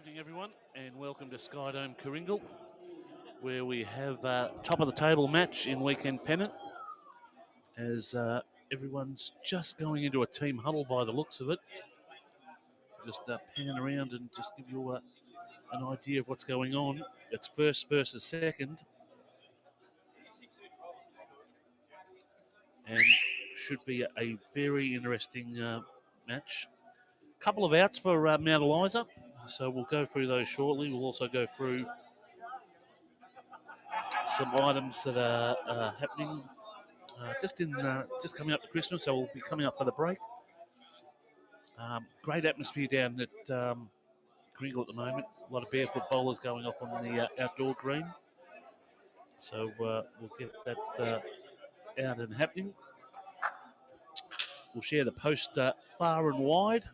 evening, everyone, and welcome to Skydome Karingal, where we have top of the table match in weekend Pennant, as everyone's just going into a team huddle by the looks of it. Just pan around and just give you an idea of what's going on. It's first versus second, and should be a very interesting match. Couple of outs for Mt Eliza, so we'll go through those shortly. We'll also go through some items that are happening just coming up to Christmas, so we'll be coming up for the break. Great atmosphere down at Karingal at the moment. A lot of barefoot bowlers going off on the outdoor green, so we'll get that out and happening. We'll share the post far and wide.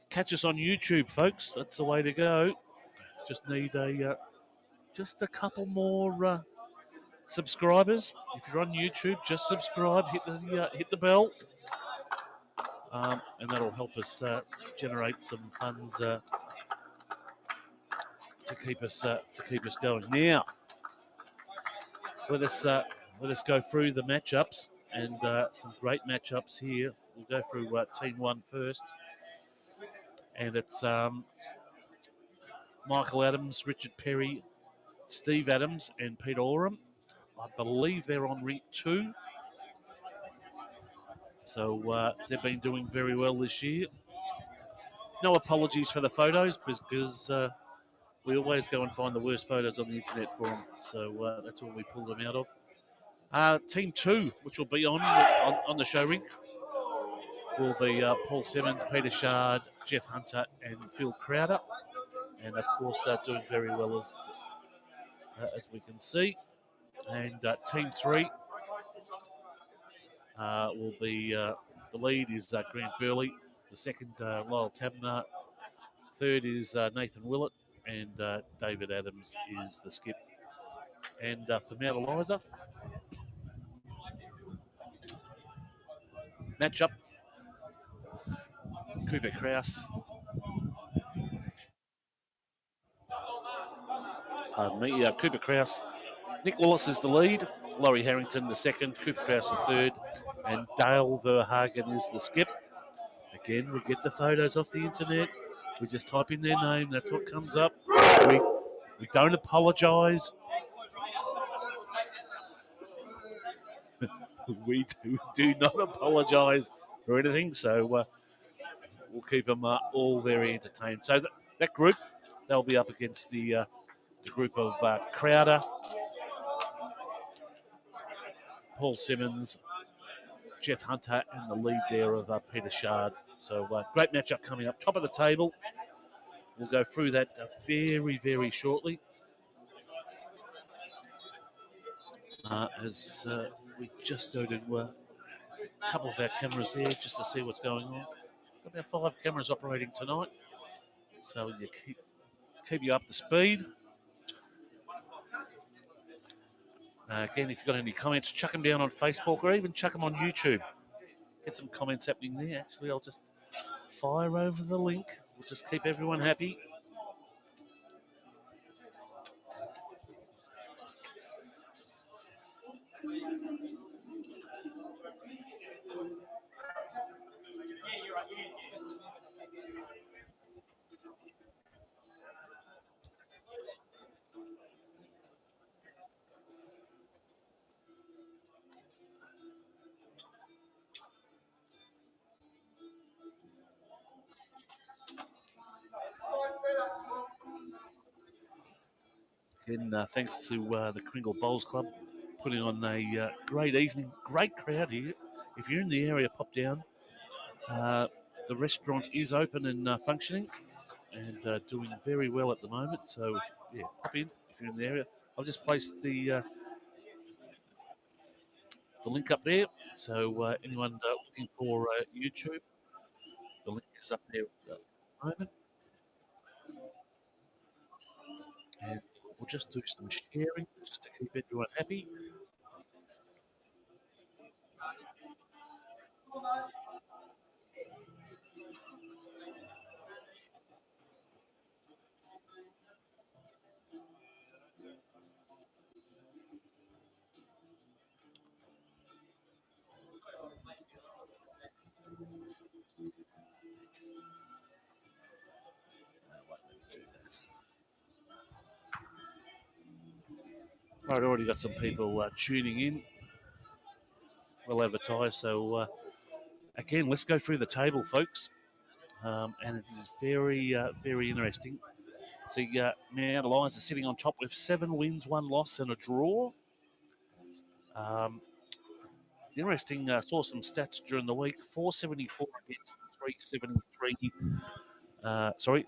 Catch us on YouTube, folks. That's the way to go. Just need just a couple more subscribers. If you're on YouTube, just subscribe. Hit the bell, and that'll help us generate some funds to keep us going. Now, let us go through the matchups, and some great matchups here. We'll go through Team 1 first, and it's Michael Adams, Richard Perry, Steve Adams, and Peter Oram. I believe they're on rink 2. So they've been doing very well this year. No apologies for the photos, because we always go and find the worst photos on the internet for them. So that's where we pull them out of. Team 2, which will be on the show rink, will be Paul Simmons, Peter Shard, Jeff Hunter, and Phil Crowder. And, of course, doing very well as we can see. And Team 3 will be the lead is Grant Burley. The second, Lyle Tabner. Third is Nathan Willett. And David Adams is the skip. And for Mt Eliza, matchup, Cooper Kraus. Pardon me, Cooper Kraus. Nick Wallace is the lead. Laurie Harrington the second. Cooper Kraus the third. And Dale Verhagen is the skip. Again, we get the photos off the internet. We just type in their name. That's what comes up. We don't apologise. we do not apologise for anything. So we'll keep them all very entertained. So that group, they'll be up against the group of Crowder, Paul Simmons, Jeff Hunter, and the lead there of Peter Shard. So great matchup coming up. Top of the table. We'll go through that very, very shortly. As we just go to a couple of our cameras there just to see what's going on. Got about 5 cameras operating tonight. So you keep you up to speed. Again, if you've got any comments, chuck them down on Facebook or even chuck them on YouTube. Get some comments happening there. Actually, I'll just fire over the link. We'll just keep everyone happy. Again, thanks to the Karingal Bowls Club putting on a great evening. Great crowd here. If you're in the area, pop down. The restaurant is open and functioning and doing very well at the moment. So, pop in if you're in the area. I've just placed the link up there. So anyone looking for YouTube, the link is up there at the moment. And we'll just do some sharing just to keep everyone happy. I've already got some people tuning in. Well advertised. So, again, let's go through the table, folks. And it is very, very interesting. See, Mount Eliza sitting on top with 7 wins, 1 loss, and a draw. It's interesting. Saw some stats during the week. 474 against 373. Sorry,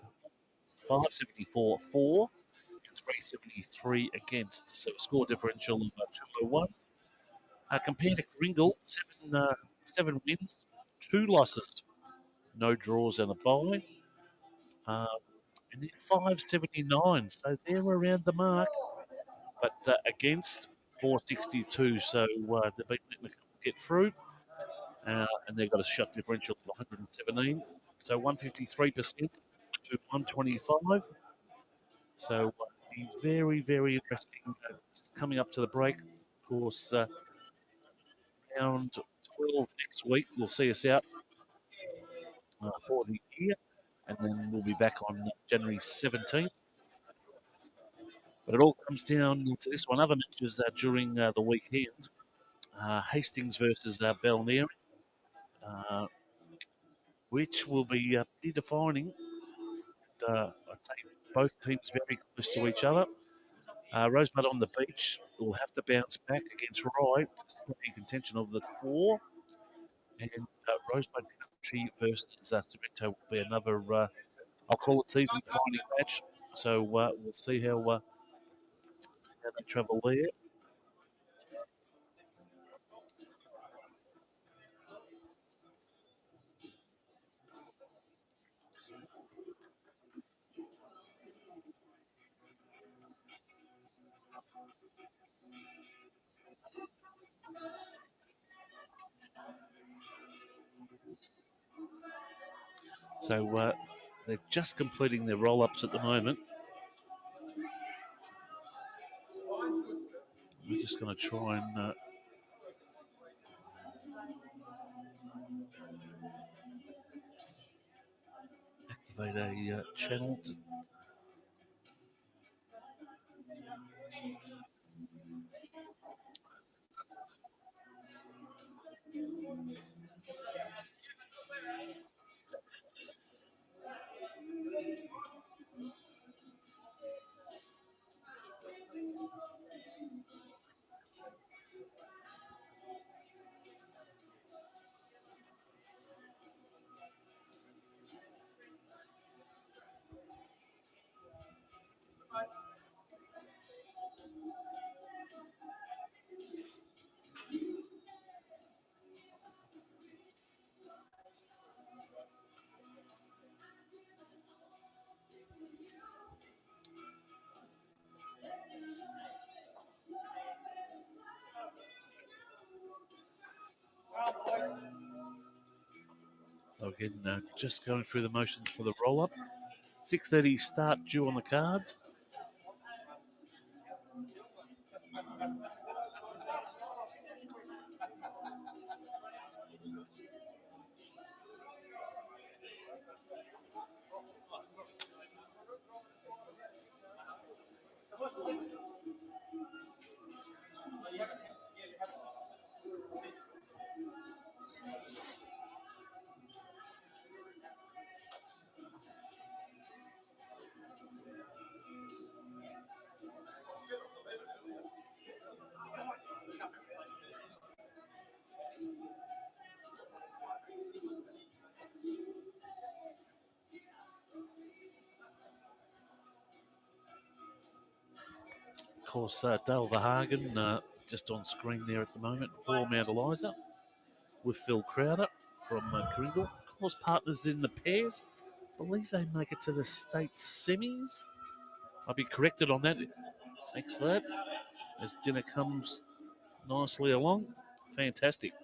574 for and 373 against. So score differential of 201. Compared to Karingal, 7 wins, 2 losses, no draws and a bye. And then 579, so they're around the mark. But against 462, so they've been letting the get through. And they've got a shot differential of 117. So 153% to 125. So be very, very interesting. Coming up to the break, of course, round 12 next week will see us out for the year. And then we'll be back on January 17th. But it all comes down to this one. Other matches during the weekend. Hastings versus Balneary, which will be pretty defining. I'd say both teams very close to each other. Rosebud on the beach will have to bounce back against Rye to stay in contention of the 4. And Rosebud Country versus Sorrento will be another, I'll call it season-defining match. So we'll see how they travel there. So they're just completing their roll-ups at the moment. We're just going to try and activate a channel. So again, just going through the motions for the roll-up. 6:30 start due on the cards. Of course, Dale Verhagen just on screen there at the moment for Mt Eliza with Phil Crowder from Karingal. Of course, partners in the pairs. I believe they make it to the state semis. I'll be corrected on that. Thanks for that. As dinner comes nicely along. Fantastic.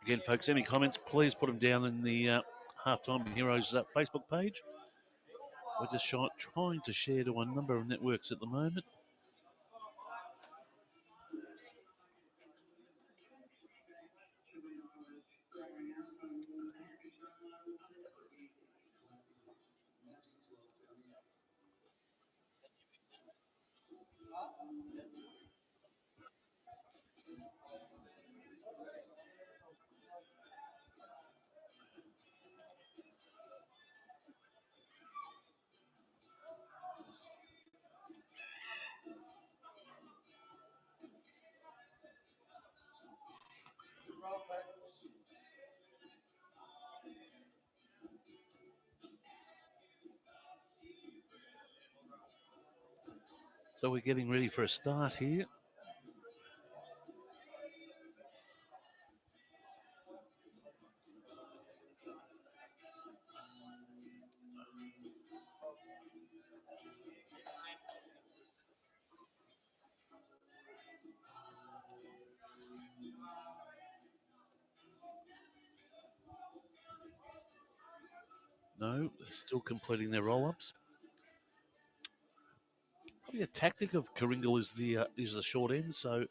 Again, folks, any comments, please put them down in the Halftime Heroes Facebook page. We're just trying to share to a number of networks at the moment. So we're getting ready for a start here. No, they're still completing their roll-ups. Probably a tactic of Karingal is the short end, so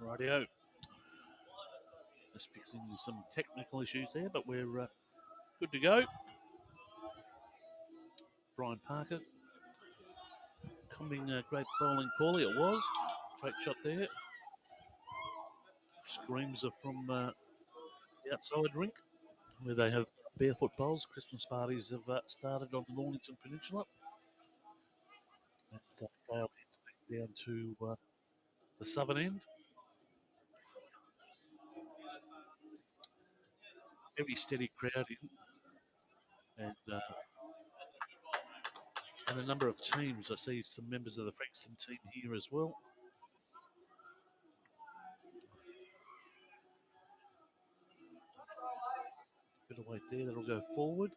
Rightio. Just fixing some technical issues there, but we're good to go. Brian Parker coming great bowling, Paulie. It was great shot there. Screams are from the outside rink where they have barefoot bowls. Christmas parties have started on the Mornington Peninsula. As Dale heads back down to the southern end. Very steady crowd in, and a number of teams. I see some members of the Frankston team here as well. Bit of weight there. That'll go forward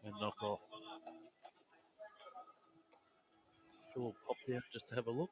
and knock off. Phil will pop down just to have a look.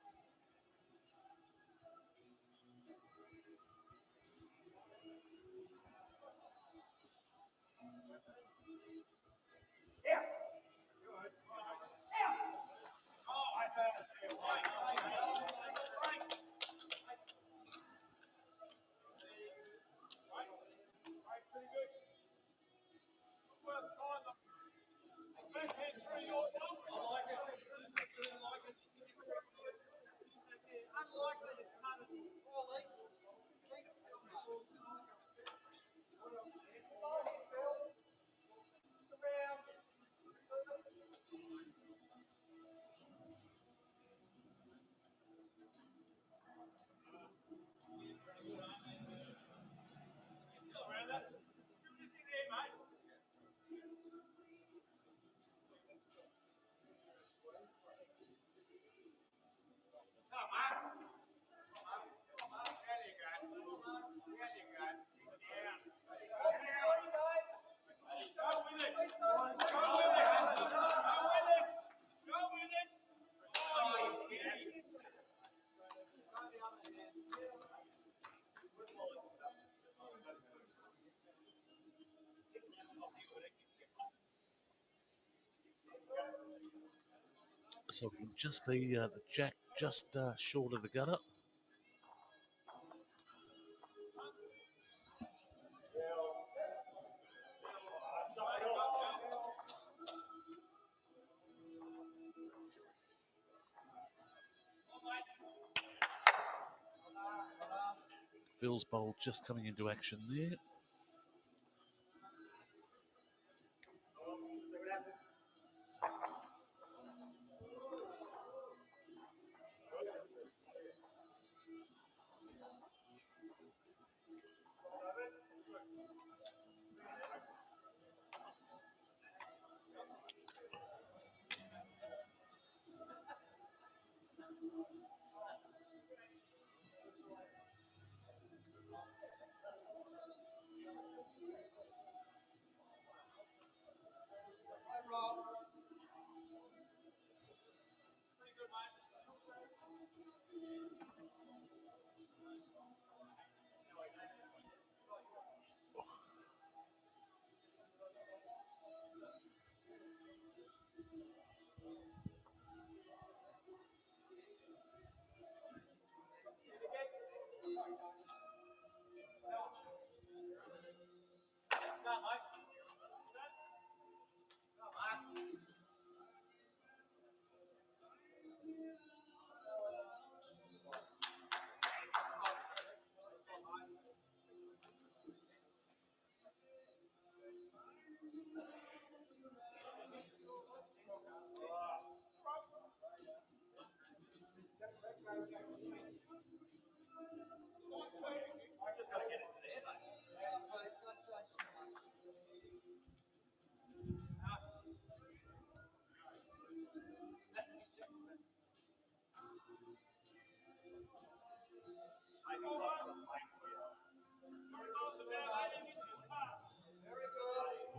So we can just see the jack just short of the gutter. Phil's bowl just coming into action there.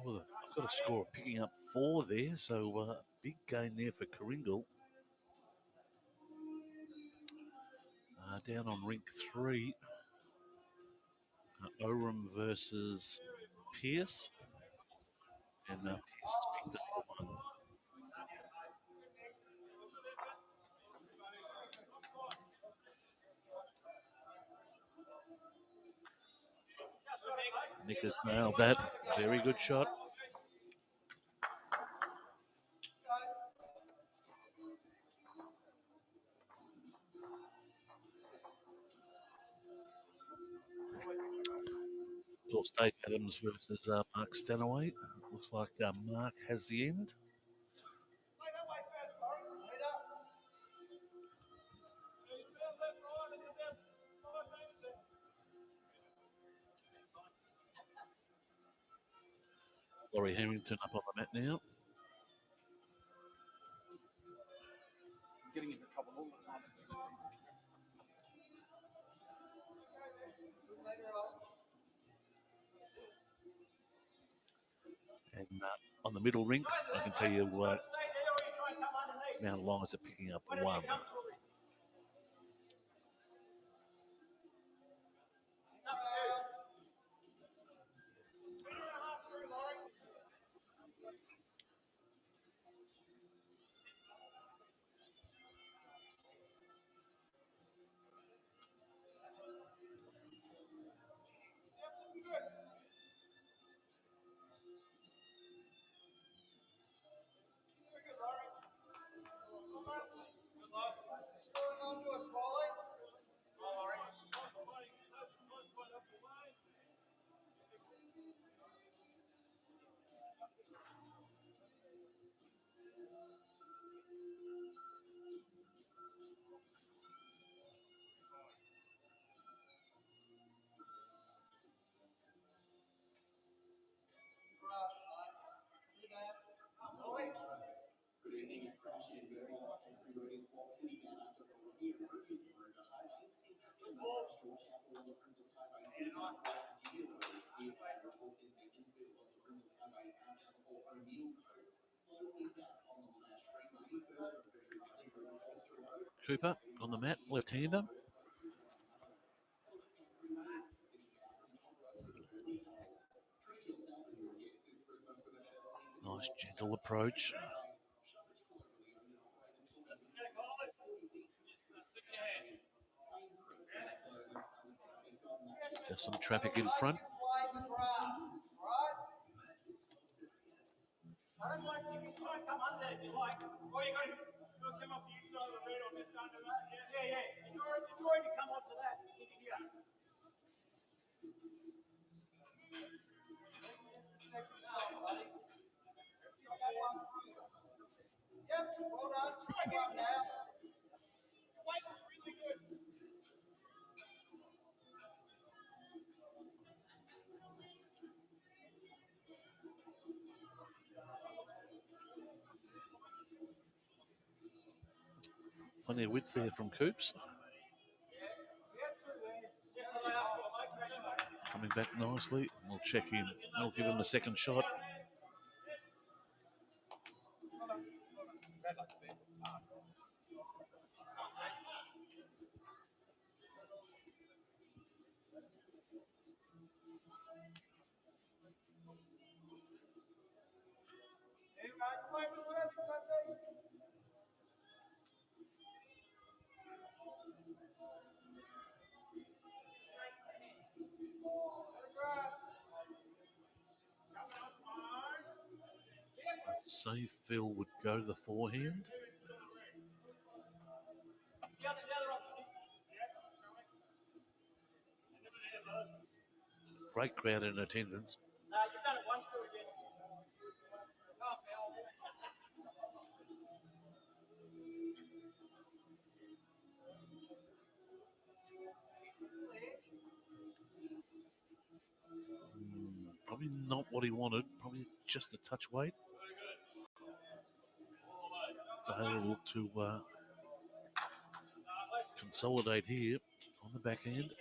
Well, I've got a score of picking up 4 there, so big gain there for Karingal. Down on rink 3, Oram versus Pierce, and Pierce has picked up 1. Nick has nailed that. Very good shot. Of course, Dave Adams versus Mark Stanaway. Looks like Mark has the end. Laurie Harrington up on the mat now. Getting into trouble all the time. And on the middle rink, I can tell you Mount Eliza picking up 1. Cooper on the mat, left-hander. Nice gentle approach. Just some traffic in front. Plenty of width there from Coops. Coming back nicely. We'll check in. We'll give him a second shot. Say Phil would go to the forehand. Great crowd in attendance. Probably not what he wanted. Probably just a touch weight. So he'll look to consolidate here on the backhand.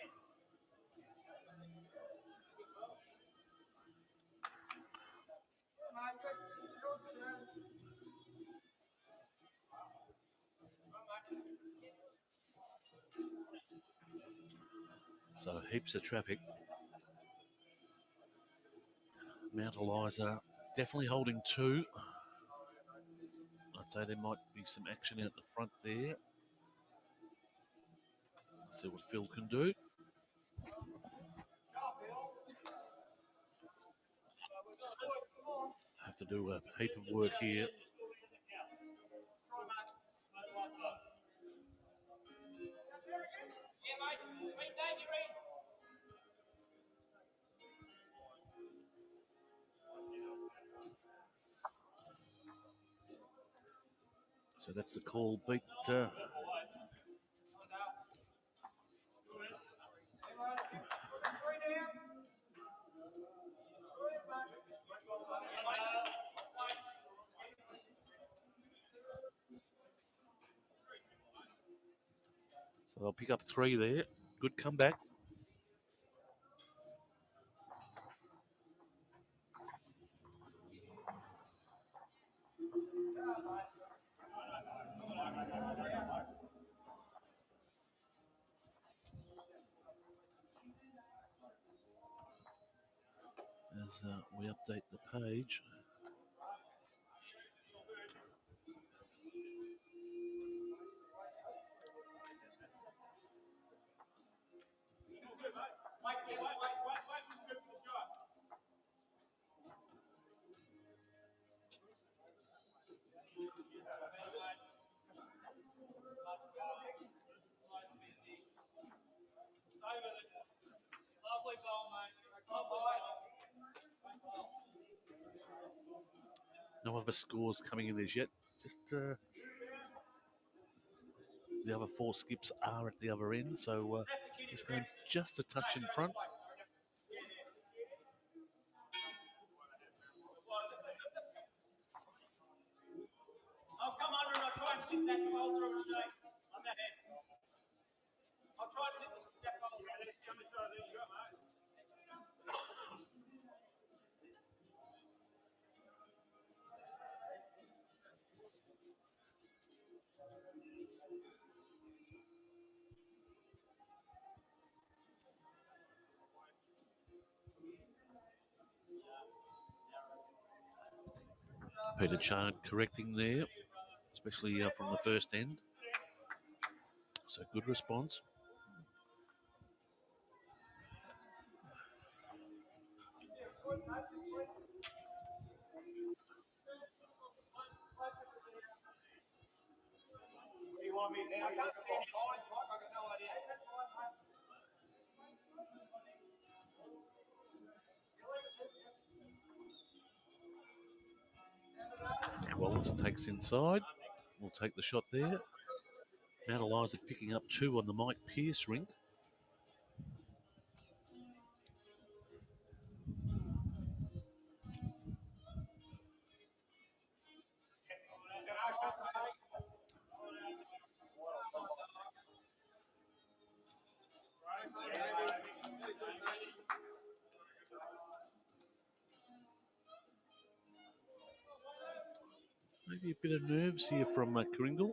So heaps of traffic. Mt Eliza definitely holding two. I'd say there might be some action out the front there. Let's see what Phil can do. Have to do a heap of work here. So that's the call. Beat so they'll pick up three there. Good comeback. As we update the page. No other scores coming in as yet. Just the other four skips are at the other end, so just going just a touch in front. Peter Chard correcting there, especially from the first end. So good response. Wallace takes inside. We'll take the shot there. Mt Eliza picking up two on the Mike Pearce rink. Maybe a bit of nerves here from Karingal.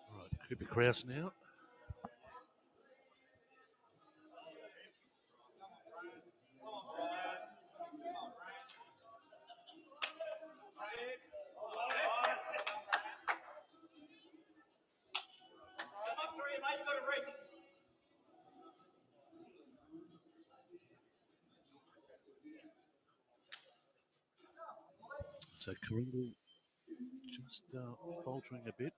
Right, Cooper Krause now. So Karingal just faltering a bit.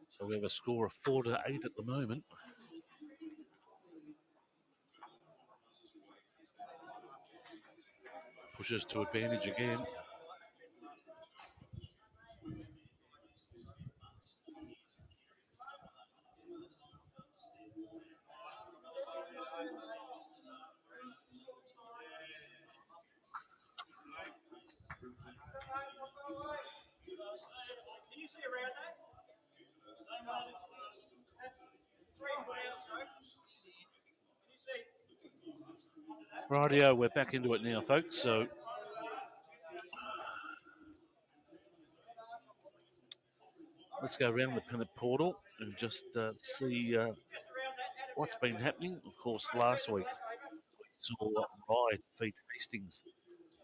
So we have a score of 4-8 at the moment. Pushes to advantage again. Rightio, we're back into it now, folks. So let's go around the Pennant portal and just see what's been happening. Of course, last week we saw Rye defeat Hastings.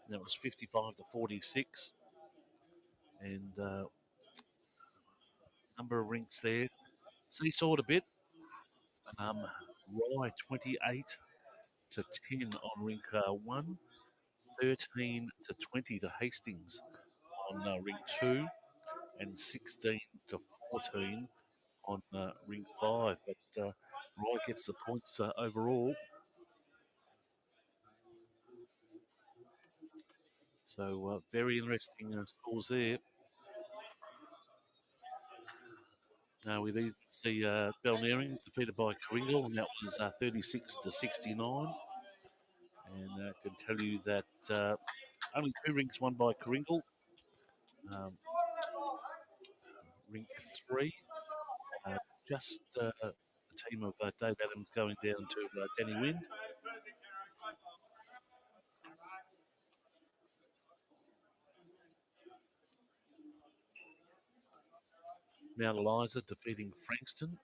And that was 55-46. And number of rinks there. Seesawed a bit. Rye 28-10 on rink 1. 13-20 to Hastings on ring 2. And 16-14 on ring 5. But Rye gets the points overall. So very interesting scores there. Now we then see Balnarring defeated by Karingal, and that was 36-69. And I can tell you that only 2 rinks won by Karingal. Rink 3, just the team of Dave Adams going down to Danny Wind. Mt Eliza defeating Frankston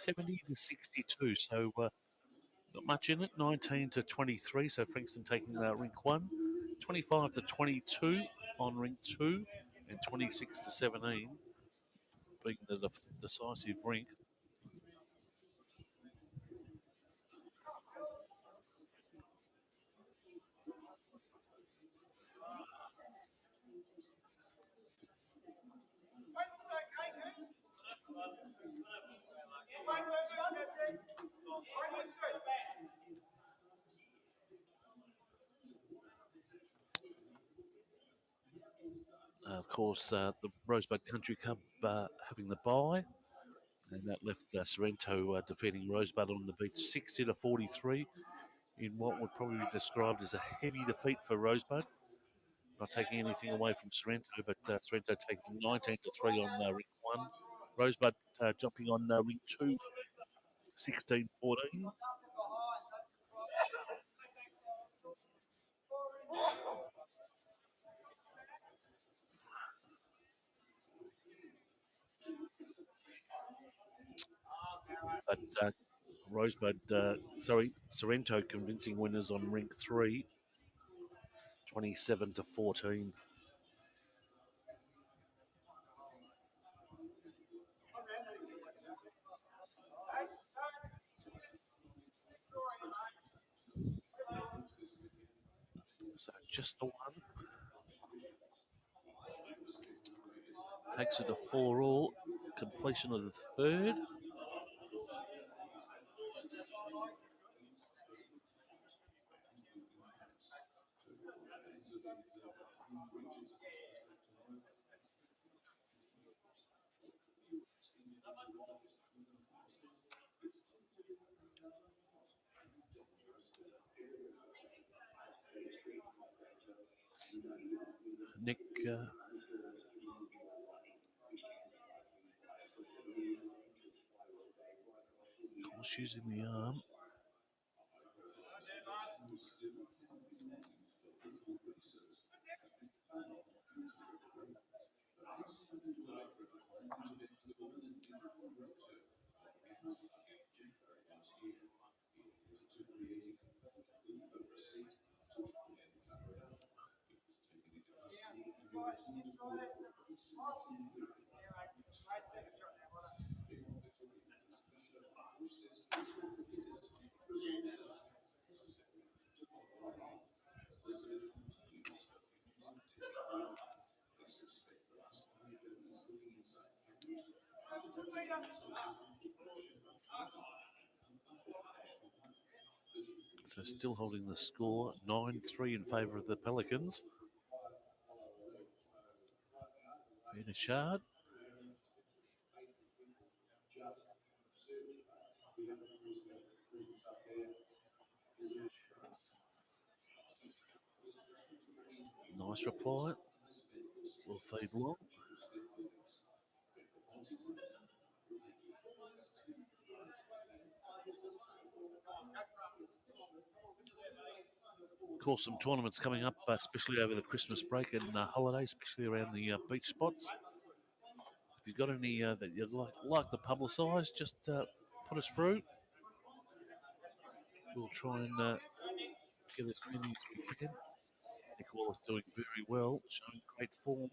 70-62. So not much in it. 19-23. So Frankston taking rink 1. 25-22 on rink 2, and 26-17 being the decisive rink. Of course, the Rosebud Country Club having the bye, and that left Sorrento defeating Rosebud on the beach 60-43 in what would probably be described as a heavy defeat for Rosebud. Not taking anything away from Sorrento, but Sorrento taking 19-3 on ring 1. Rosebud jumping on ring 2, 16-14. Sorrento convincing winners on rink 3, 27-14. So just the one takes it to 4 all. Completion of the third. Nick Horseshoes in the arm. So still holding the score, 9-3 in favour of the Pelicans. Peter Shard. Nice reply. Will feed long. Of course, some tournaments coming up, especially over the Christmas break and holiday, especially around the beach spots. If you've got any that you'd like to publicise, just put us through. We'll try and get as many as we can. Nick Wallace doing very well, showing great form.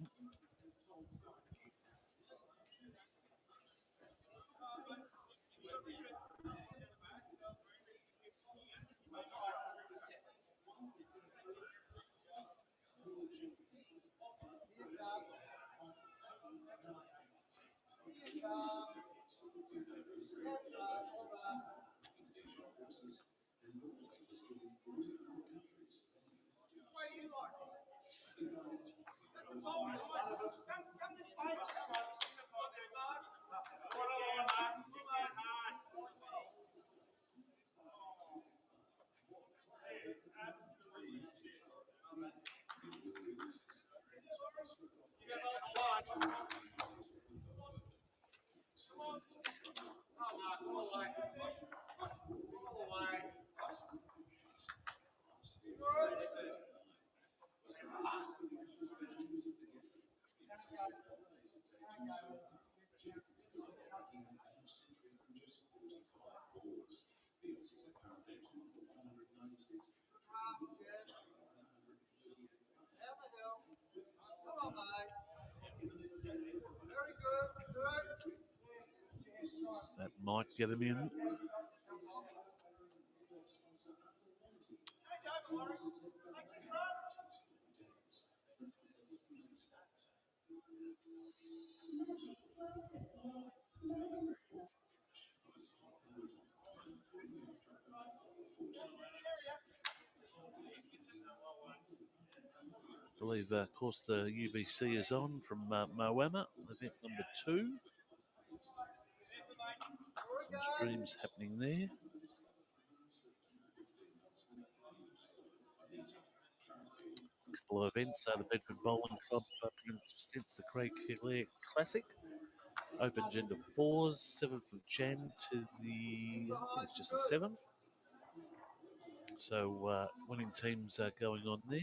That might get him in. I believe, of course, the UBC is on from Moama, event number 2. Some streams happening there. A couple of events. The Bedford Bowling Club presents the Craig Hilaire Classic. Open Gender 4s, 7th of Jan to the, I think it's just the 7th. So winning teams are going on there.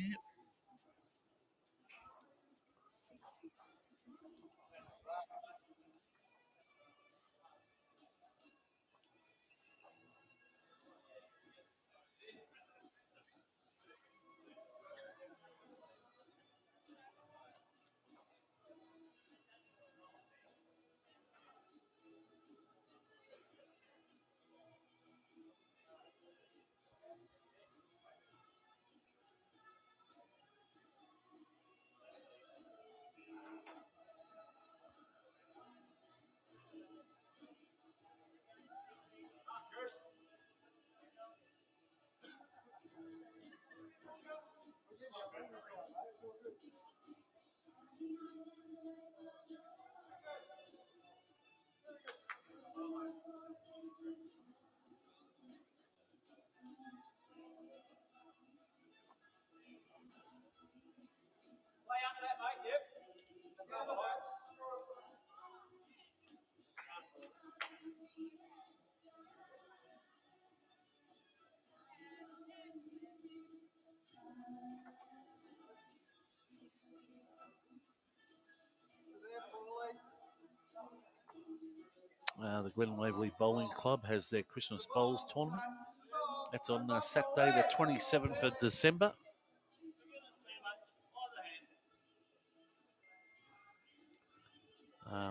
The Glen Waverley Bowling Club has their Christmas Bowls tournament. That's on Saturday, the 27th of December.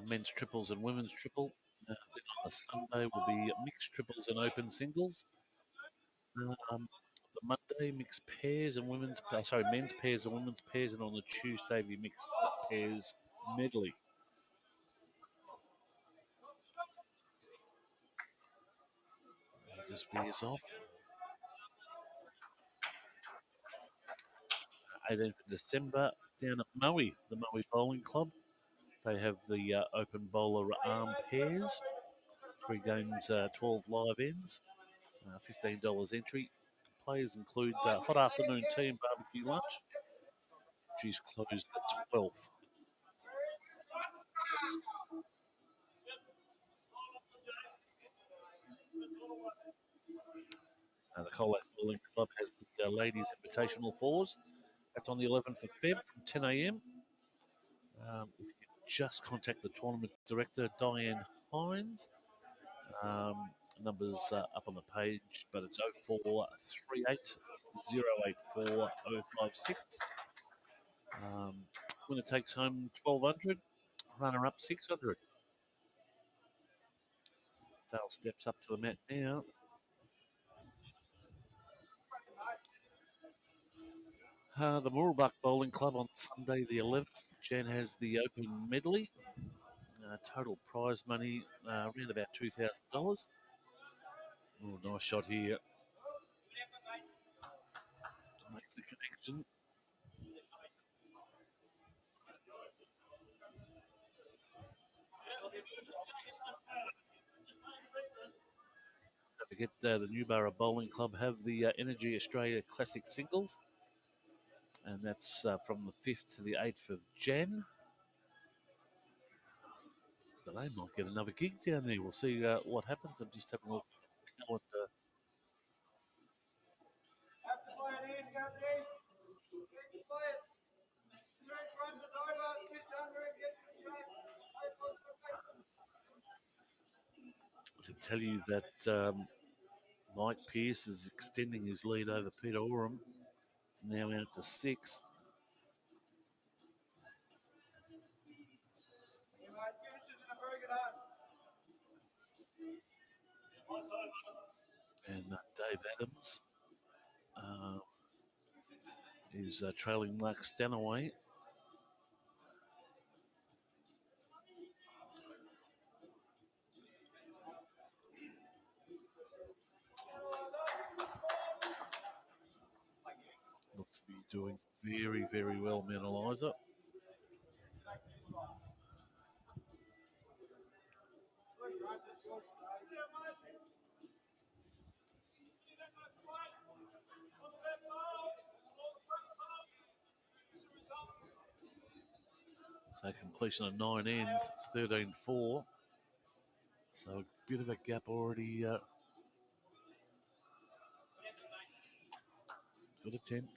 Men's triples and women's triple. Then on the Sunday will be mixed triples and open singles. The Monday, mixed pairs and men's pairs and women's pairs, and on the Tuesday, be mixed pairs medley. Just veers off. 18th of December, down at Maui, the Maui Bowling Club. They have the open bowler arm pairs. 3 games, 12 live ends, $15 entry. Players include hot afternoon tea and barbecue lunch. She's closed the 12th. The Colac Bowling Club has the ladies' invitational fours. That's on the 11th of Feb from 10 a.m. If you just contact the tournament director, Diane Hines. Numbers up on the page, but it's 0438 084 056. Winner takes home 1,200, runner up 600. Dale steps up to the mat now. The Moorbuck Bowling Club on Sunday the 11th. Jan has the open medley. Total prize money around about $2,000. Oh, nice shot here. Makes the connection. Don't forget the Newborough Bowling Club have the Energy Australia Classic Singles. And that's from the 5th to the 8th of Jan. But they might get another gig down there. We'll see what happens. I'm just having a look at what. I can tell you that Mike Pearce is extending his lead over Peter Oram. It's now out to 6. And Dave Adams is trailing Mark Stanaway. Looks to be doing very, very well, Mt Eliza. So completion of 9 ends, it's 13-4. So a bit of a gap already. Good attempt.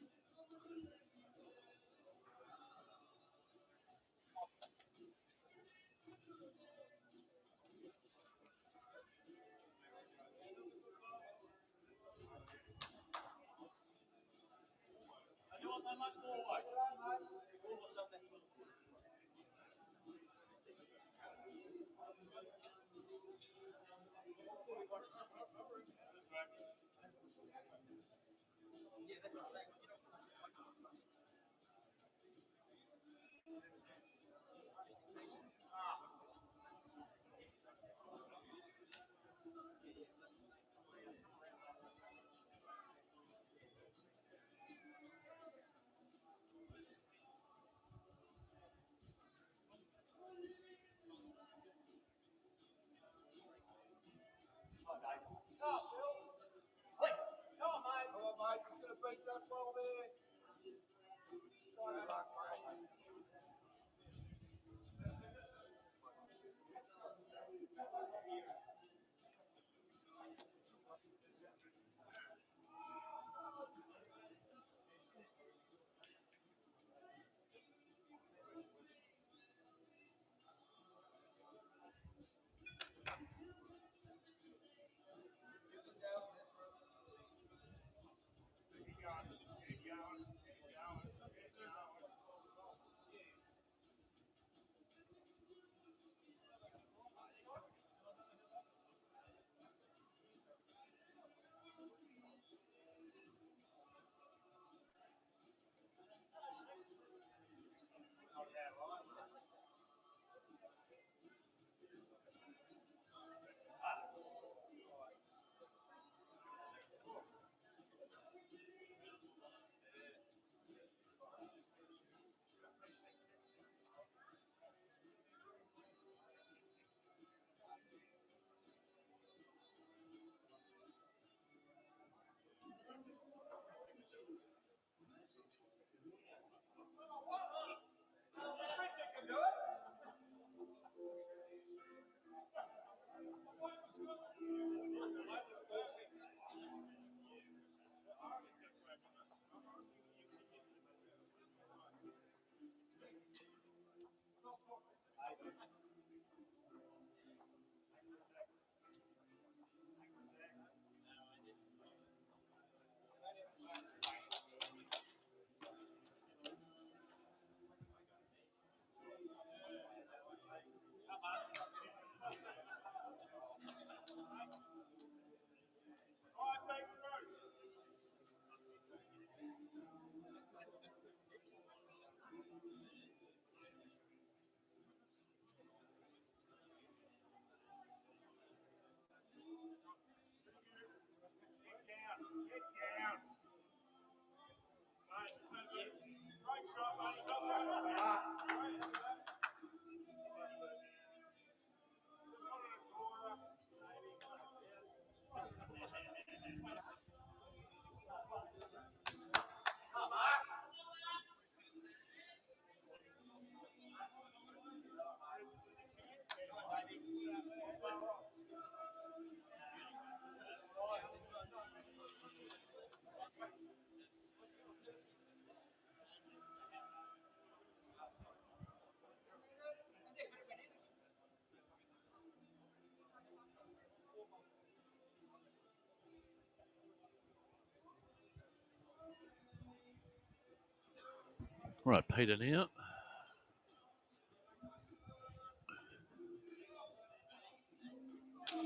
Right, Peter now.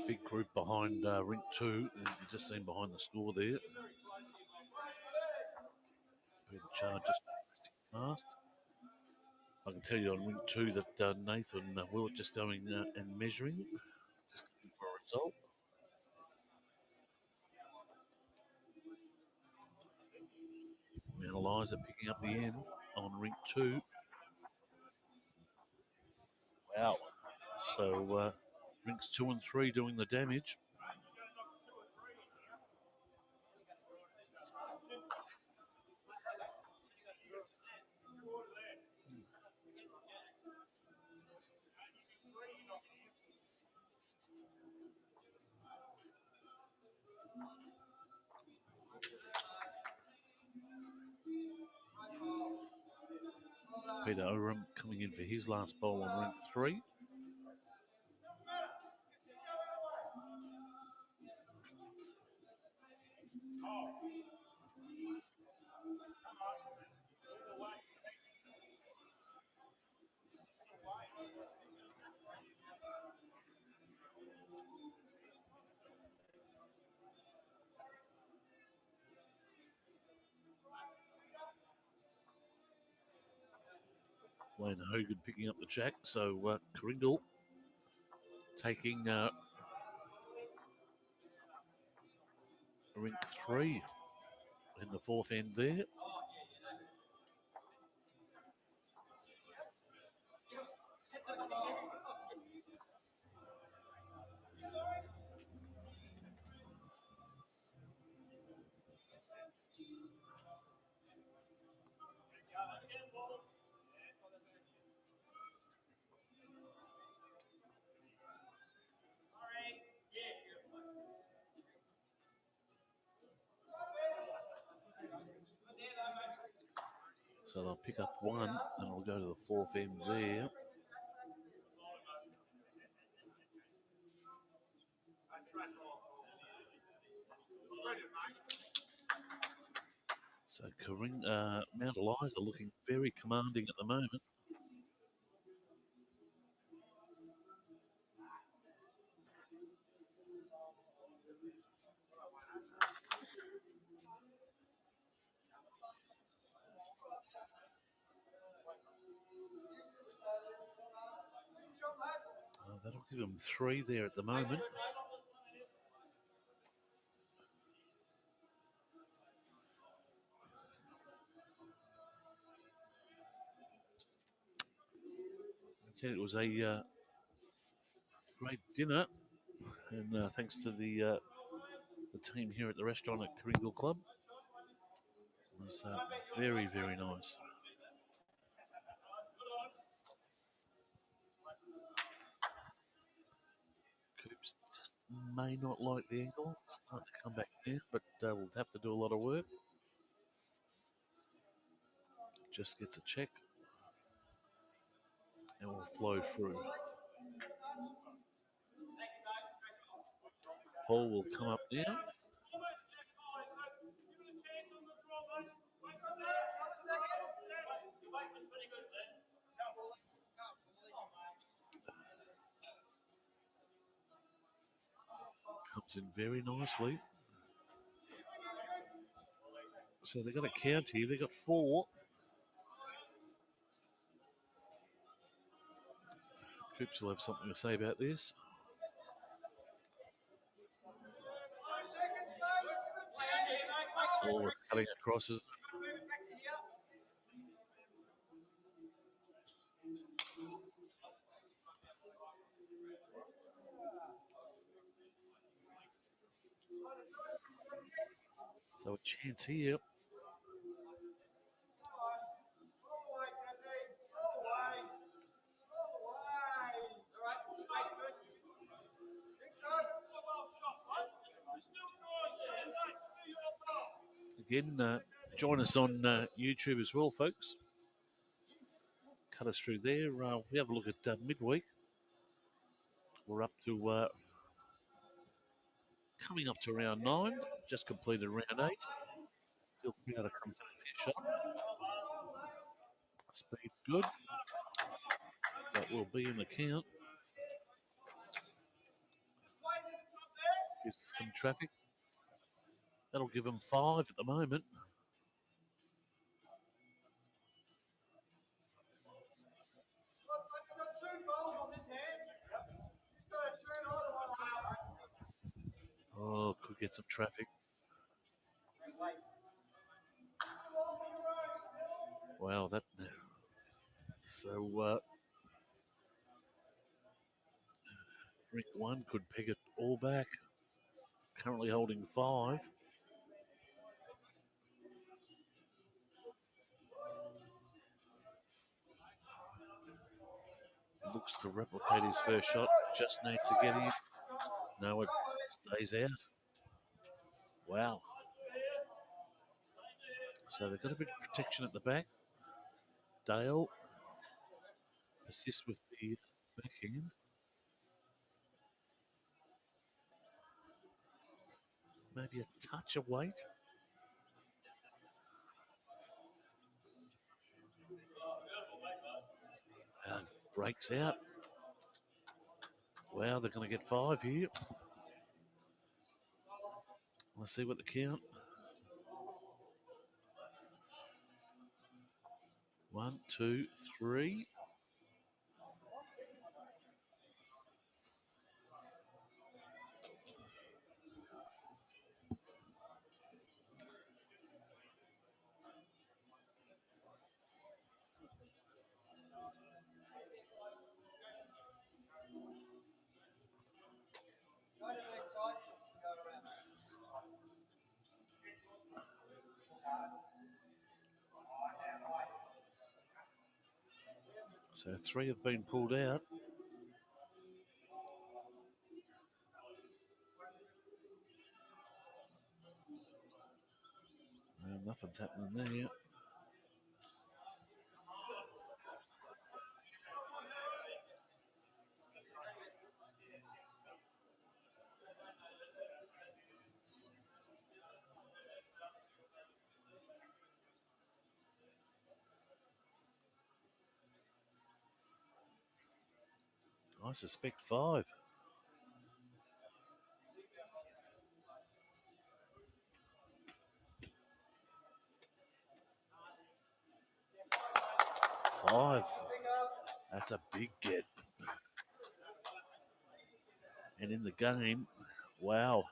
Big group behind rink 2. You just seen behind the score there. Peter charges past. I can tell you on rink 2 that Nathan Willett just going and measuring, just looking for a result. Mt Eliza picking up the end on rink 2. Wow. So rinks 2 and 3 doing the damage. Peter Oram coming in for his last bowl on rink 3. Wayne Hogan picking up the jack, so Karingal taking rink 3 in the fourth end there. So they'll pick up one, and we'll go to the fourth end there. So Mt Eliza looking very commanding at the moment. That'll give them 3 there at the moment. I said it was a great dinner, and thanks to the team here at the restaurant at Karingal Club. It was very, very nice. Coops just may not like the angle. It's starting to come back now, but we'll have to do a lot of work. Just gets a check and will flow through. Paul will come up now. Comes in very nicely. So they've got a count here. They've got 4. Coops will have something to say about this. Oh, cutting across. So a chance here. again, join us on YouTube as well, folks. Cut us through there. We have a look at midweek. We're up to coming up to round 9. Just completed round 8. Feel proud to come to the finish up. Speed's good. That will be in the count. Gives some traffic. That'll give them 5 at the moment. Oh, could get some traffic. Wow, that. So, Ring 1 could peg it all back. Currently holding 5. Looks to replicate his first shot. Just needs to get in. No, it stays out. Wow. So they've got a bit of protection at the back. Dale persists with the backhand. Maybe a touch of weight. Breaks out. Wow, they're going to get 5 here. Let's see what the count. 1, 2, 3. So 3 have been pulled out. And nothing's happening there. I suspect 5. Five. That's a big get. And in the game, wow.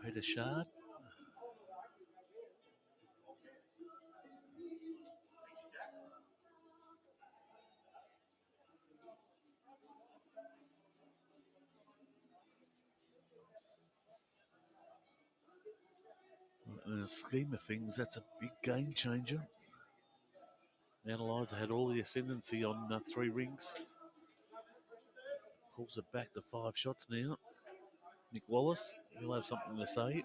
Peter Shard. In the scheme of things, that's a big game changer. Mount Eliza had all the ascendancy on 3 rings. Pulls it back to 5 shots now. Nick Wallace, he'll have something to say.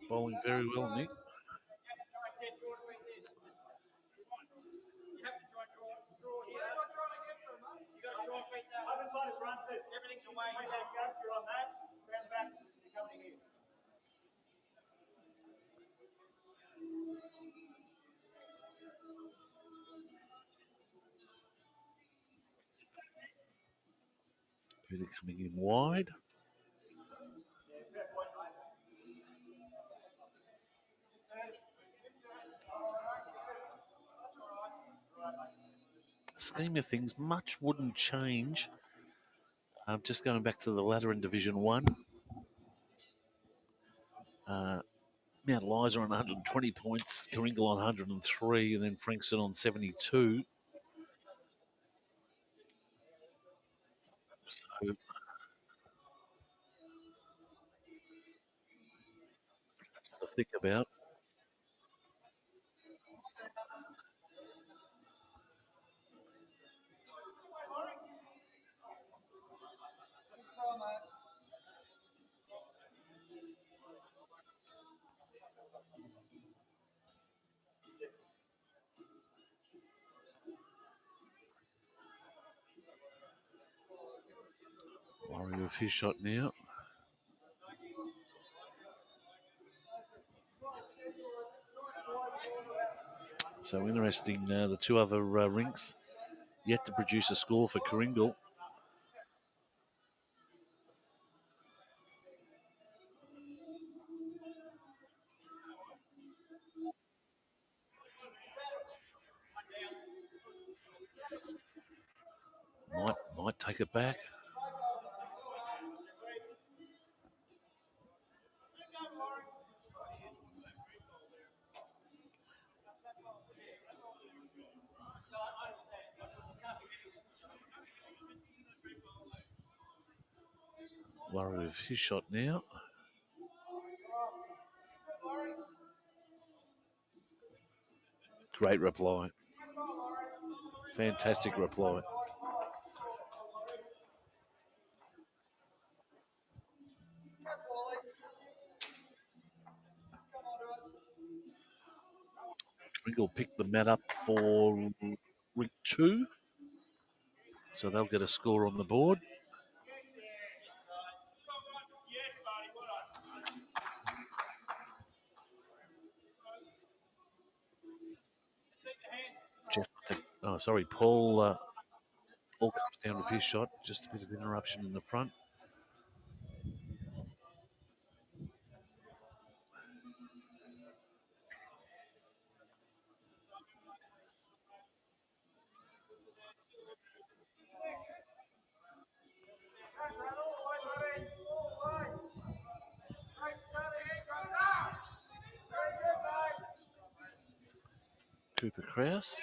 Bowling very well, Nick. Peter coming in wide. Scheme of things, much wouldn't change. Just going back to the ladder in Division 1. Mount Eliza on 120 points, Karingal on 103, and then Frankston on 72. So that's to think about. Worry with his shot now. So interesting. The two other rinks yet to produce a score for Karingal. Might take it back. Worry with his shot now. Great reply. Fantastic reply. Karingal picked the mat up for ring 2. So they'll get a score on the board. Jeff, Paul. Paul comes down with his shot. Just a bit of interruption in the front. Cooper Kraus.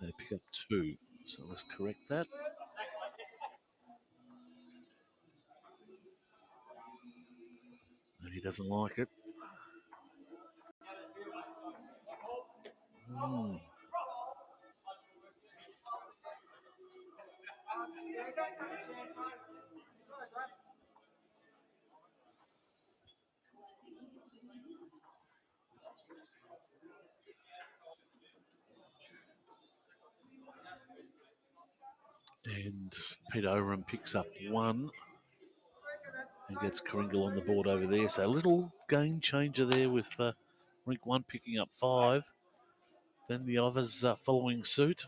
They pick up 2. So let's correct that. And he doesn't like it. And Peter Oram picks up 1 and gets Karingal on the board over there. So a little game changer there with Rink 1 picking up 5. Then the others following suit.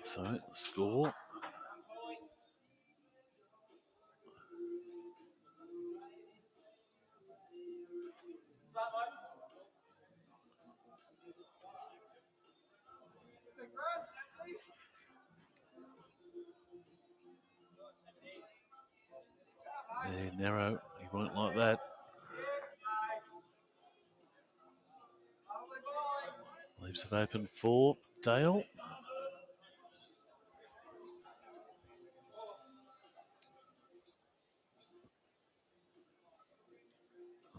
So score. Yeah, narrow. He won't like that. Leaves it open for Dale.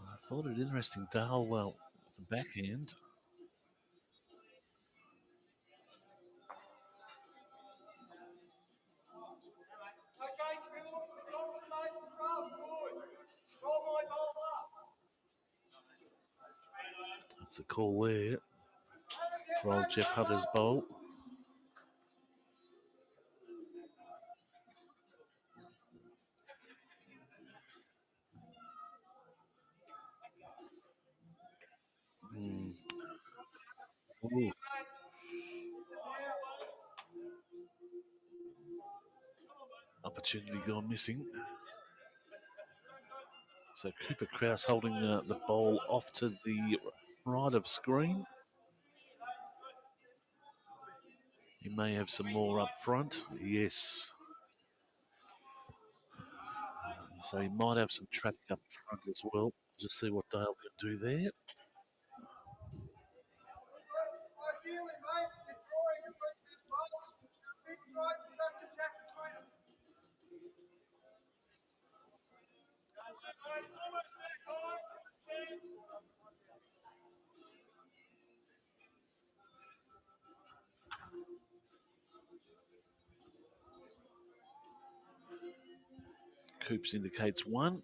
I thought it interesting. Dale, with the backhand. That's the call there for old Jeff Hunter's bowl. Ooh. Opportunity gone missing. So Cooper Kraus holding the bowl off to the right of screen. He may have some more up front. Yes. So he might have some traffic up front as well. Just see what Dale can do there. Coops indicates one.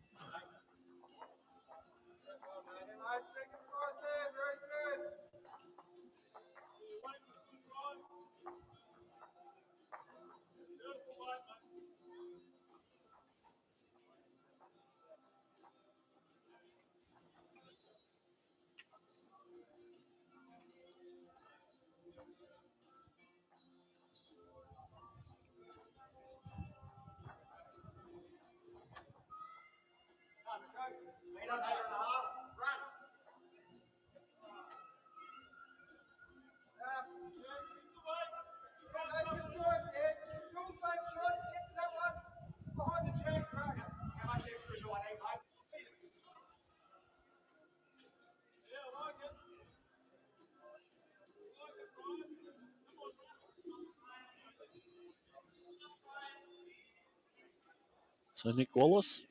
So Nick Wallace.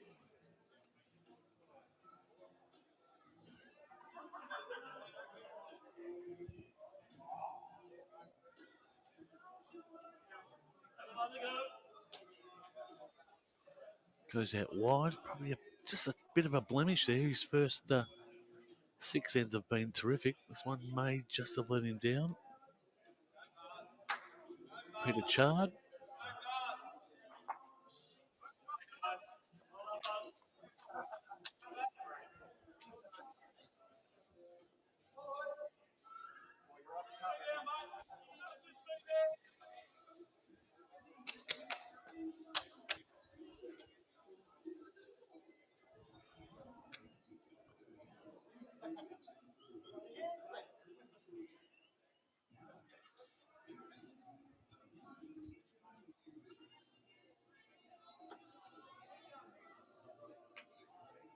Goes out wide. Probably just a bit of a blemish there. His first 6 ends have been terrific. This one may just have let him down. Peter Chard.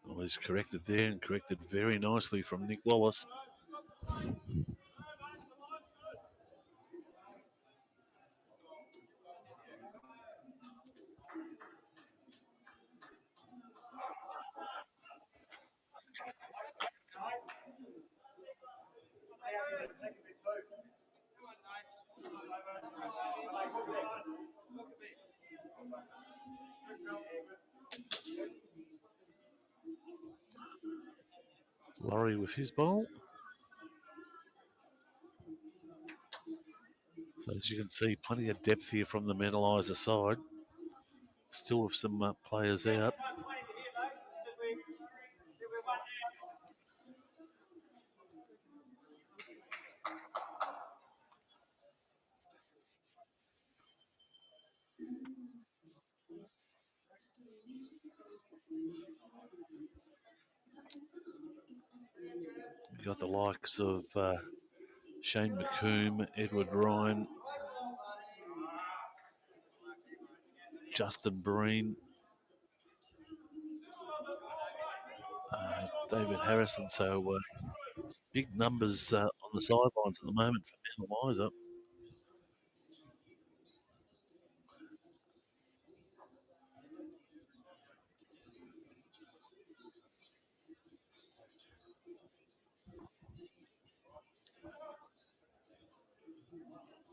Well, he's corrected there and corrected very nicely from Nick Wallace. Laurie with his ball. So as you can see, plenty of depth here from the Mt Eliza side. Still with some players out. We've got the likes of Shane McComb, Edward Ryan, Justin Breen, David Harrison. So big numbers on the sidelines at the moment for Mt Eliza.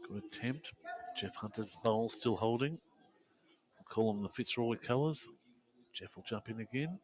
Good attempt. Jeff Hunter's bowl still holding. We'll call them the Fitzroy colours. Jeff will jump in again.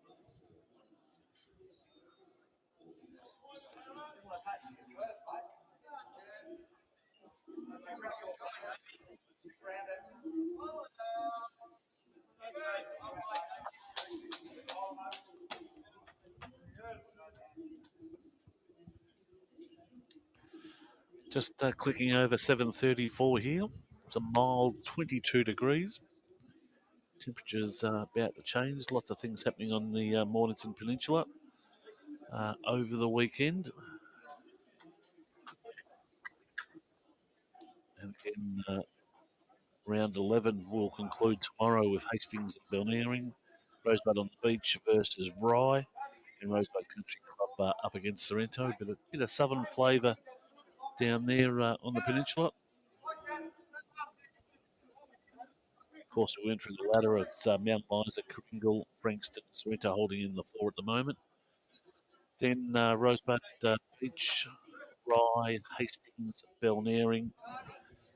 Just clicking over 7:34 here. It's a mild 22 degrees. Temperatures about to change. Lots of things happening on the Mornington Peninsula over the weekend. And again, round 11 will conclude tomorrow with Hastings and Belnearing. Rosebud on the Beach versus Rye. And Rosebud Country Club up against Sorrento. Bit of southern flavour down there on the peninsula. Of course, we went through the ladder. It's Mt Eliza, Karingal, Frankston, Sorrento holding in the floor at the moment. Then Rosebud Beach, Rye, Hastings, Belnearing,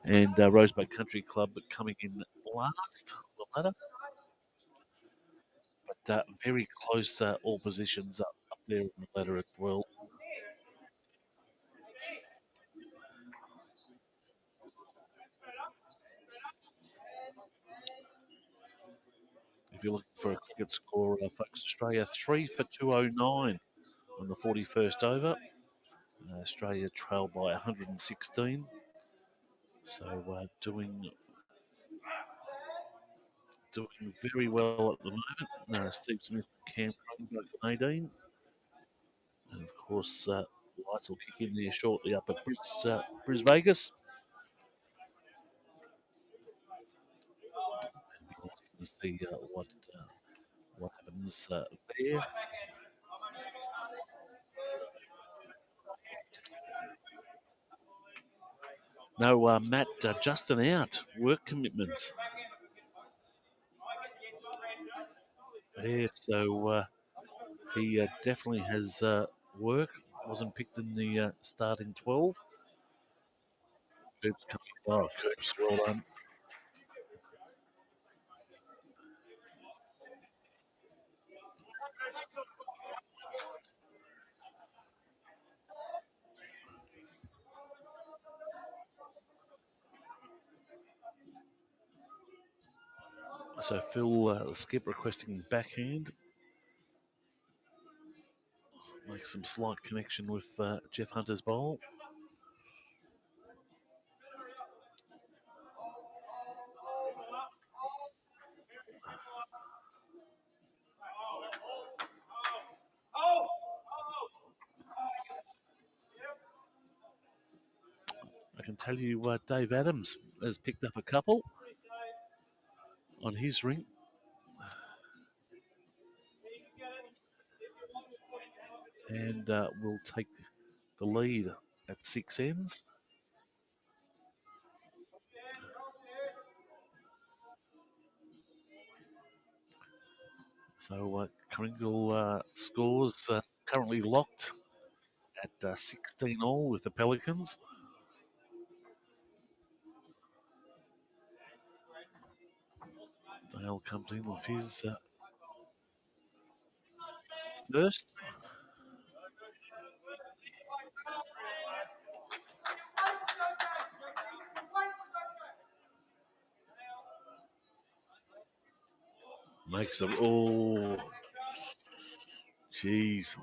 and Rosebud Country Club coming in last on the ladder. But very close, all positions up there on the ladder as well. If you're looking for a cricket score, folks, Australia 3 for 209 on the 41st over. Australia trailed by 116. So doing very well at the moment. Steve Smith and Cam Crane both an 18. And of course, lights will kick in there shortly up at Bris Vegas. And be interesting to see what happens there. No, Matt, Justin out. Work commitments. Yeah, so he definitely has work. Wasn't picked in the starting 12. Coops coming. Oh, Coops, well done. So Phil, the skip requesting backhand. Make some slight connection with Jeff Hunter's bowl. I can tell you Dave Adams has picked up a couple on his ring. And will take the lead at 6 ends. So Karingal scores currently locked at 16 all with the Pelicans. Dale comes in with his first. Makes them, oh, jeez.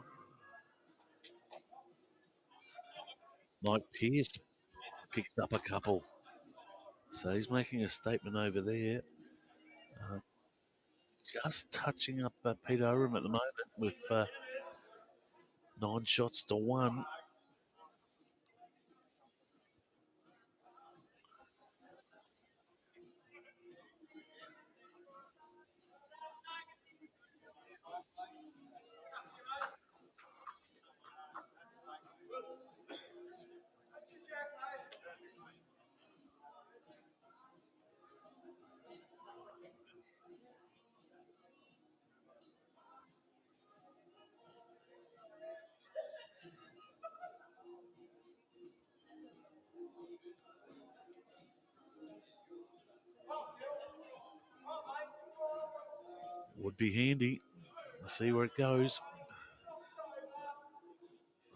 Mike Pierce picks up a couple. So he's making a statement over there. Uh, just touching up Peter Oram at the moment with 9 shots to 1. Would be handy. Let's see where it goes.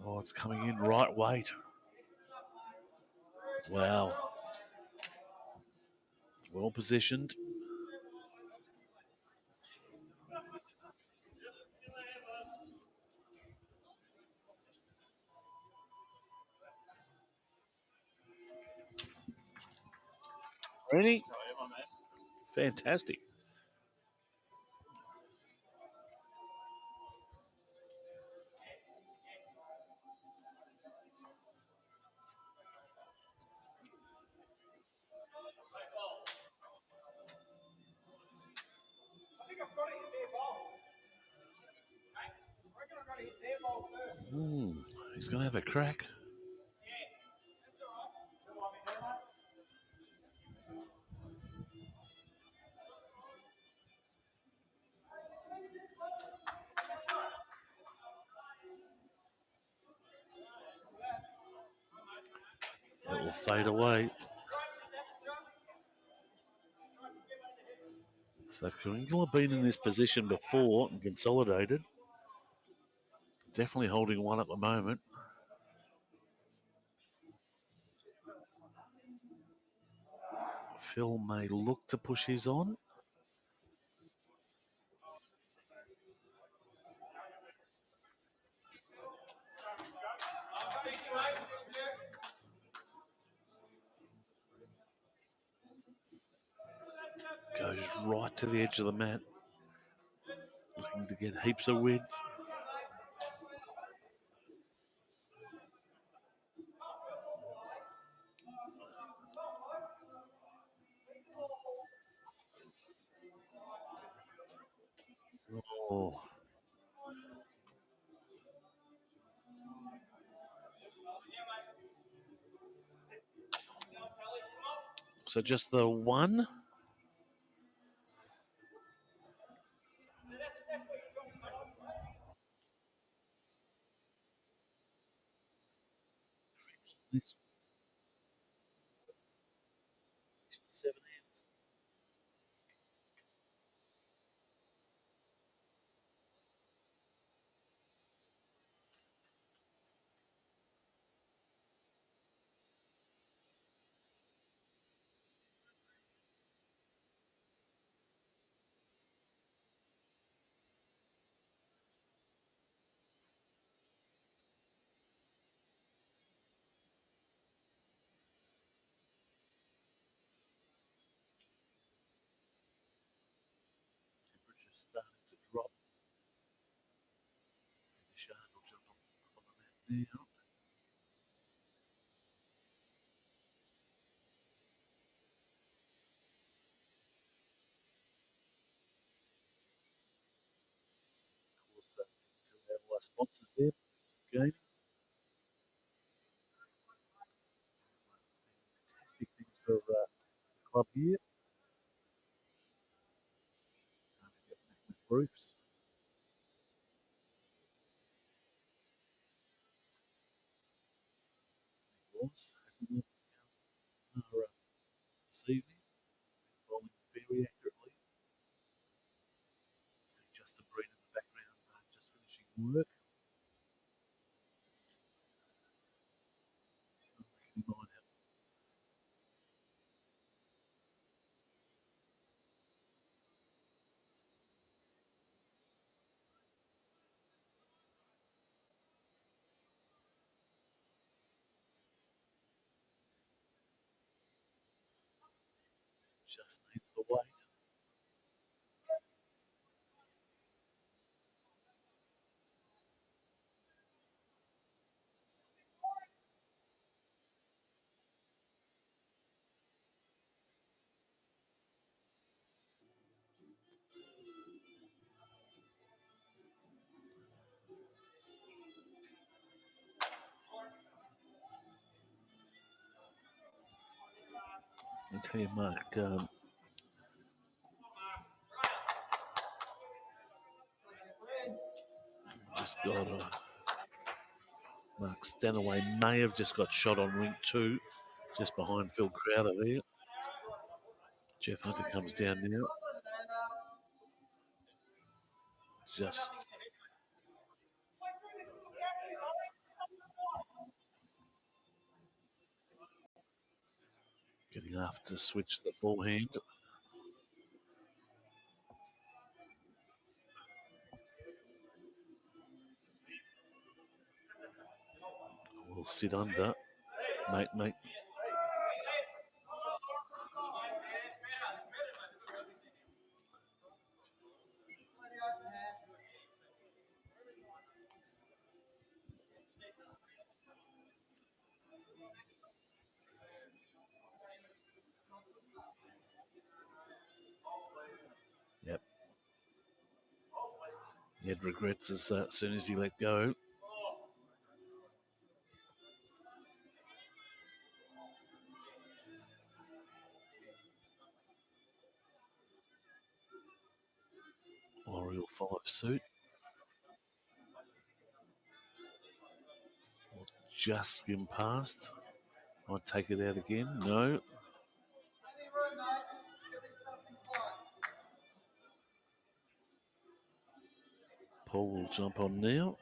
Oh, it's coming in right weight. Wow. Well positioned. Ready? Fantastic. Hmm, he's going to have a crack. It will fade away. So Karingal have been in this position before and consolidated. Definitely holding one at the moment. Phil may look to push his on. Goes right to the edge of the mat. Looking to get heaps of width. Oh, so just the one. This 7 hands. Temperature's starting to drop. The shark will jump up on the mat now. Of course, still have our sponsors there. Again, fantastic things for the club here. Roofs. Was hasn't this evening, bowling very accurately. See Justin Breen in the background, just finishing work. He might have just needs the weight. I tell you, Mark, just got Mark Stanaway may have just got shot on ring 2, just behind Phil Crowder there. Jeff Hunter comes down now. Just Getting after to switch the forehand. We'll sit under. Mate. Yep. Ed regrets as soon as he let go. Laurie will follow suit. Will just skim past. Might take it out again. No. Paul will jump on now.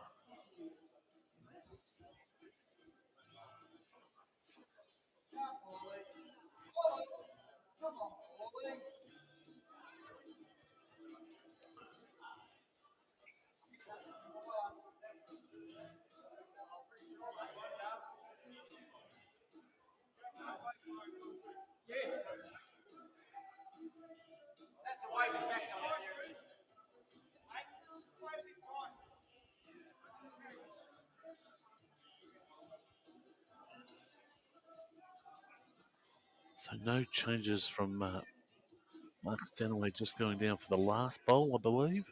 So no changes from Marcus Danaway just going down for the last bowl, I believe.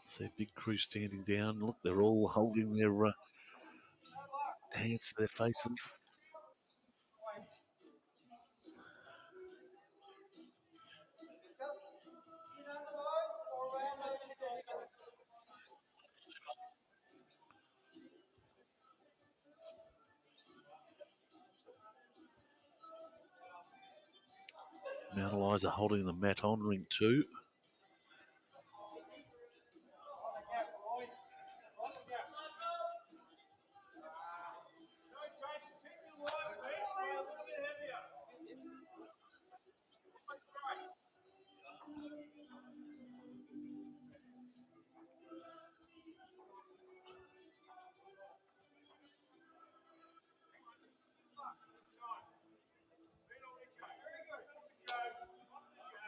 See big crew standing down. Look, they're all holding their hands to their faces. Mt Eliza holding the mat on ring 2.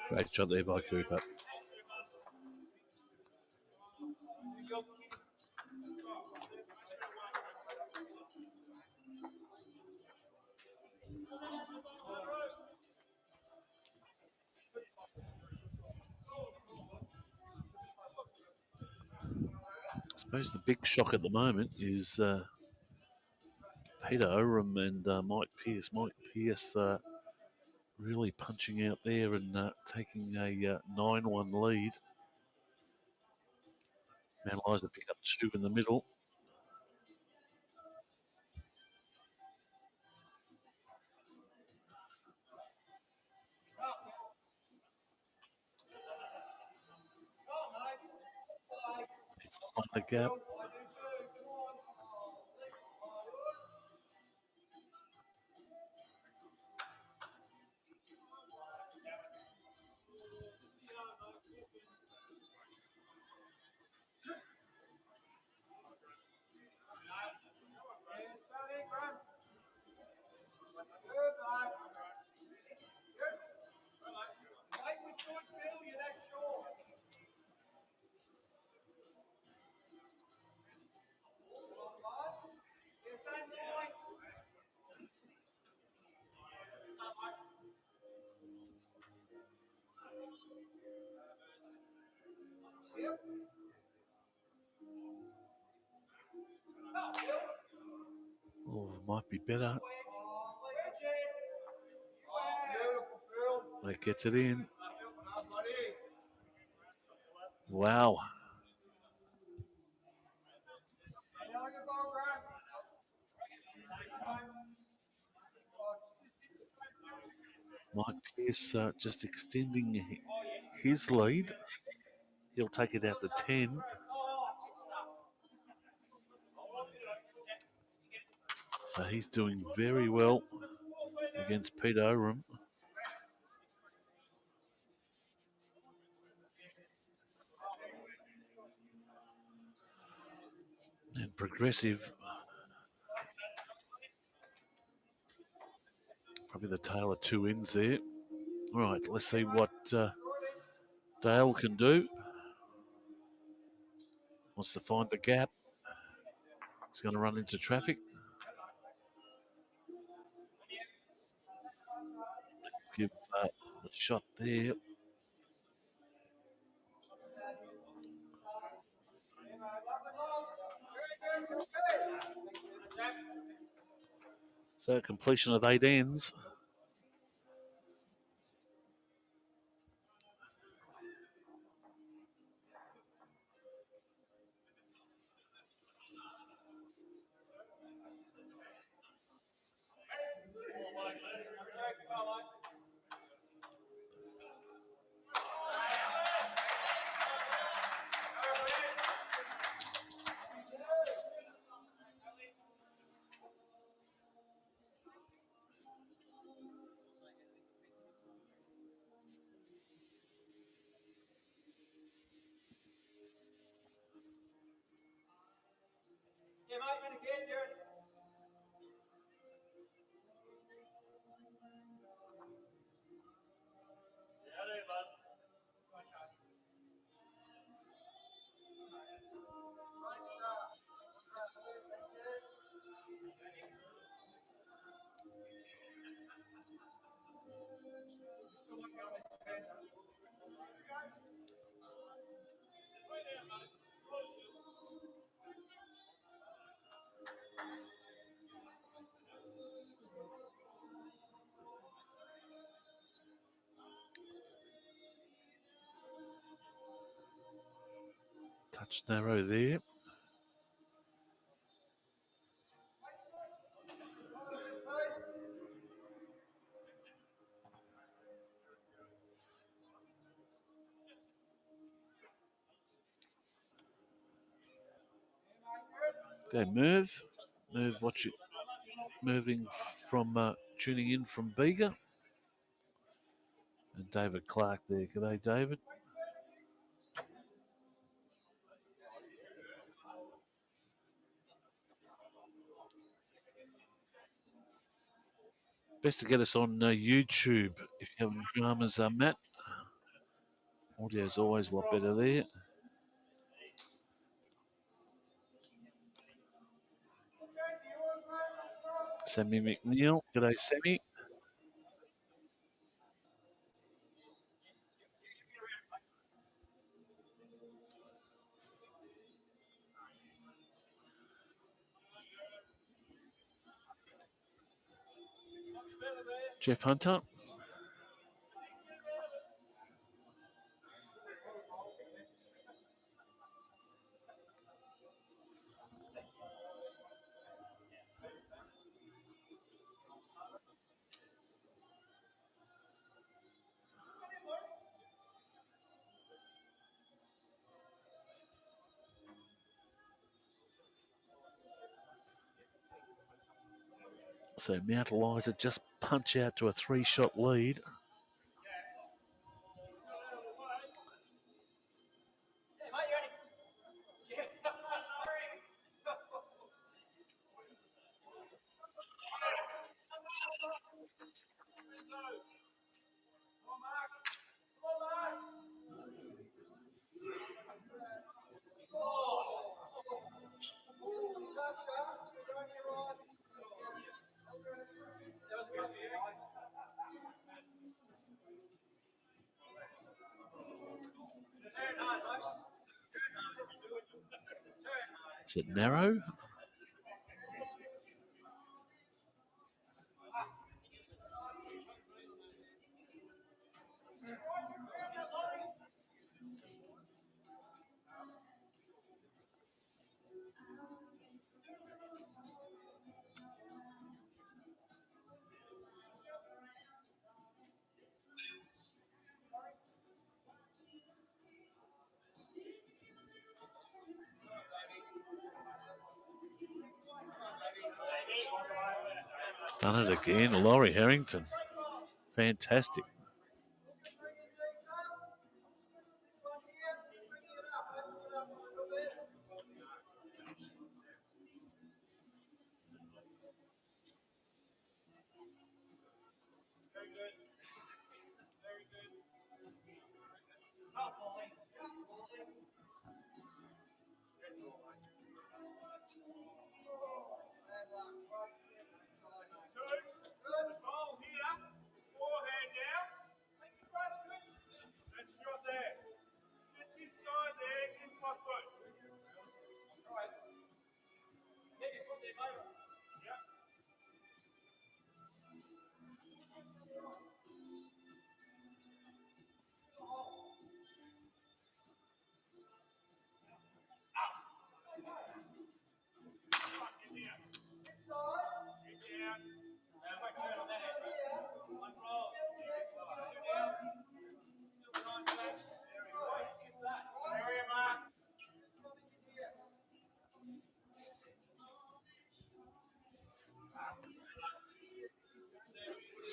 Great shot there by Cooper. I suppose the big shock at the moment is Peter Oram and Mike Pearce. Mike Pearce really punching out there and taking a 9-1 lead. Mt Eliza pick up 2 in the middle. It's on the gap. Oh, might be better. That gets it in. Wow. Mike Pearce just extending his lead. He'll take it out to 10. He's doing very well against Peter Oram. And Progressive, probably the tail of two ends there. All right, let's see what Dale can do. Wants to find the gap. He's going to run into traffic. Give a shot there. So completion of 8 ends. Touch narrow there. Okay, Merv. Merv, watch it. Moving from tuning in from Bega. And David Clark there. G'day, David. Best to get us on YouTube if you have any dramas, Matt. Audio's always a lot better there. Sammy McNeil. G'day, Sammy. Jeff Hunter. So Mt Eliza just punch out to a 3-shot lead. Is it narrow? Done it again, Laurie Harrington. Fantastic.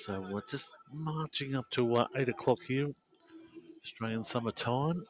So we're just marching up to 8 o'clock here, Australian summer time.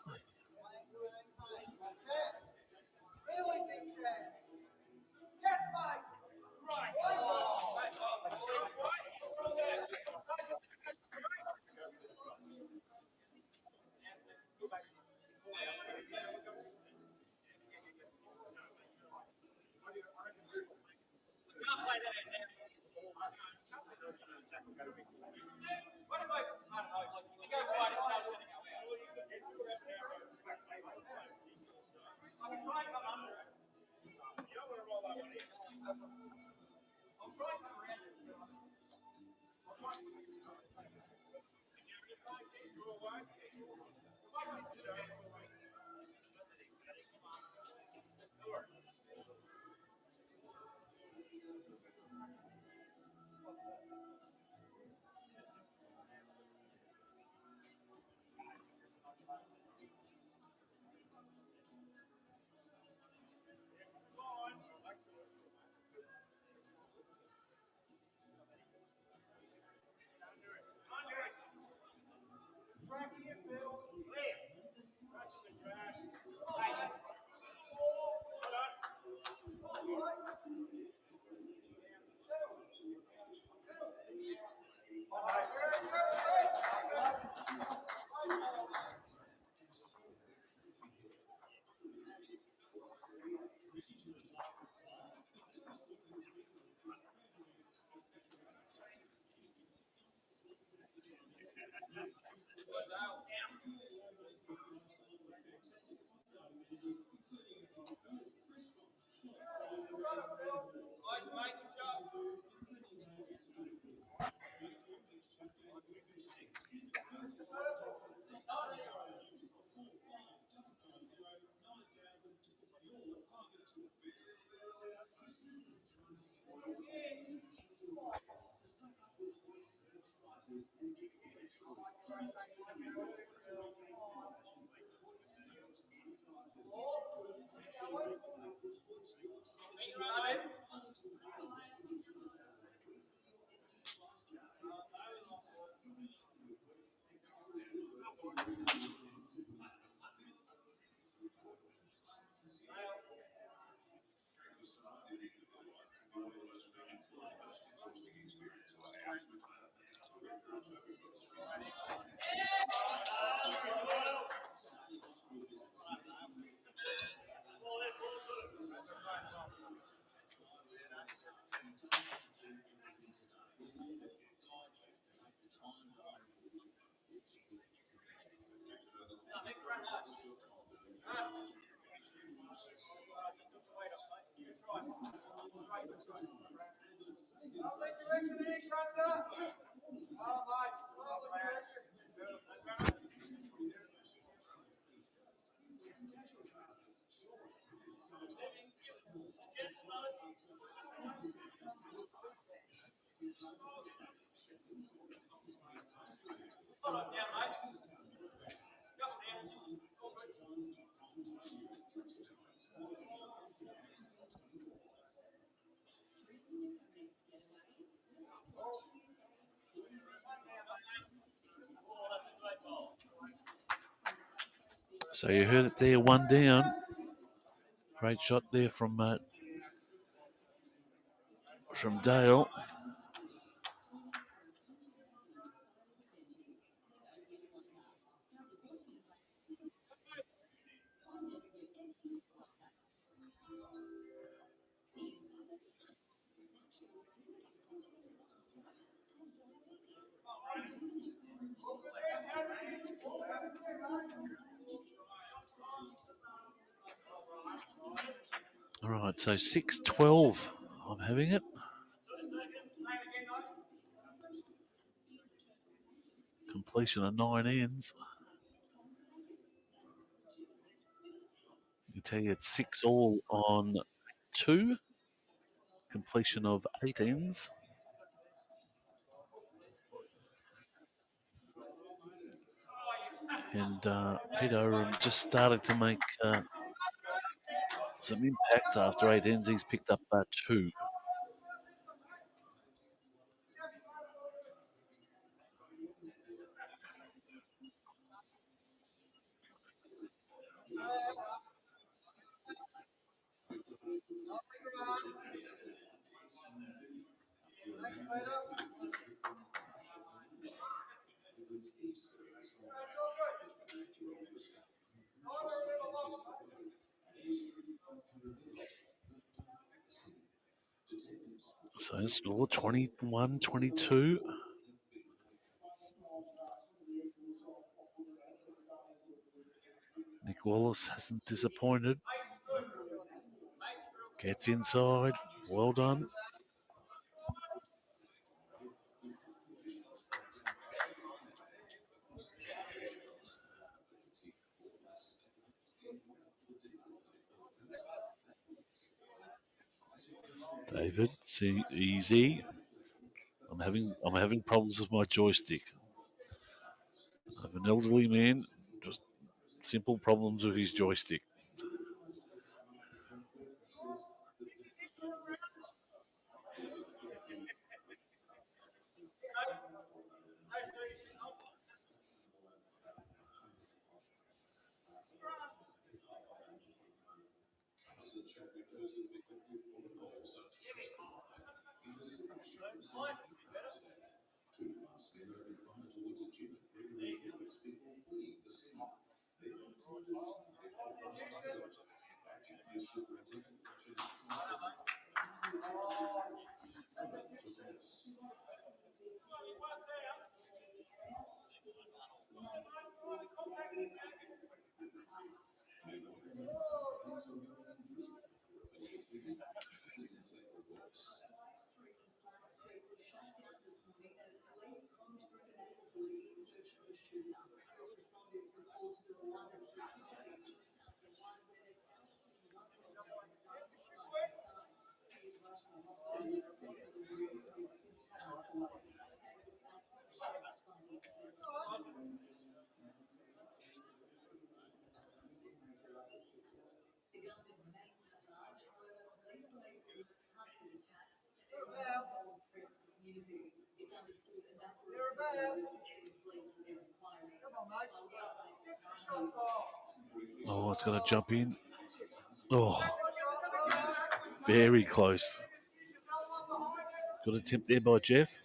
So you heard it there, one down. Great shot there from Dale. All right, so 6-12. I'm having it. Completion of 9 ends. I tell you, it's 6 all on 2. Completion of 8 ends. And Peter Oram just started to make some impact after 8 ends. He's picked up 2. So score 21-22. Nick Wallace hasn't disappointed. Gets inside. Well done. David, see, easy. I'm having problems with my joystick. I'm an elderly man, just simple problems with his joystick. Oh, it's going to jump in. Oh, very close. Good attempt there by Jeff.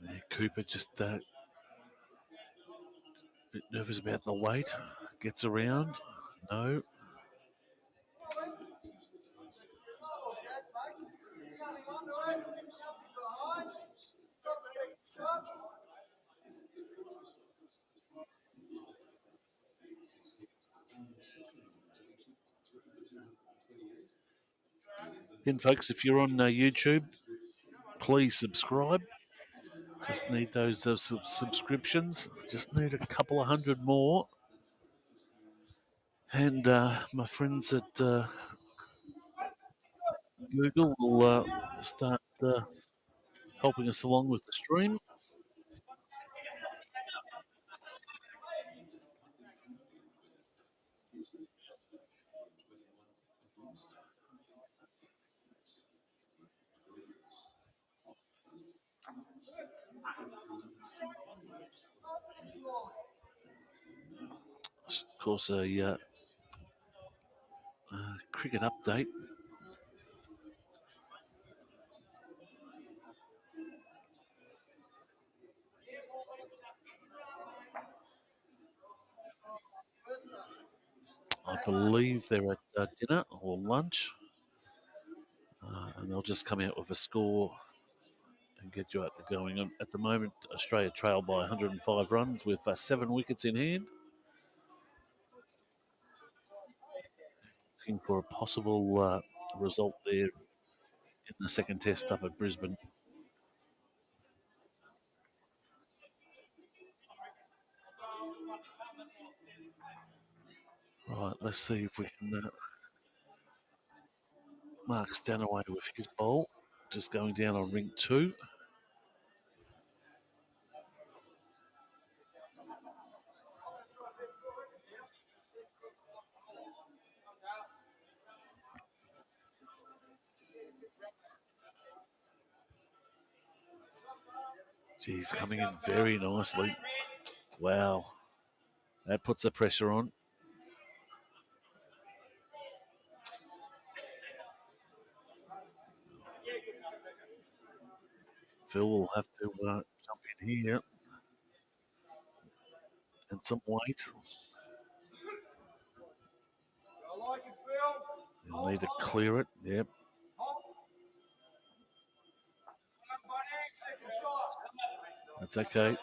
There, Cooper just a bit nervous about the weight. Gets around. No. Again, folks, if you're on YouTube, please subscribe. Just need those subscriptions. Just need a couple of hundred more. And my friends at Google will start helping us along with the stream. Of course, a cricket update. I believe they're at dinner or lunch, and they'll just come out with a score and get you out the going. And at the moment, Australia trail by 105 runs with 7 wickets in hand. Looking for a possible result there in the second test up at Brisbane. Right, let's see if we can Mark Stanaway with his bowl. Just going down on ring 2. Geez, coming in very nicely. Wow. That puts the pressure on. Phil will have to jump in here and some weight. He'll need to clear it. Yep. That's okay.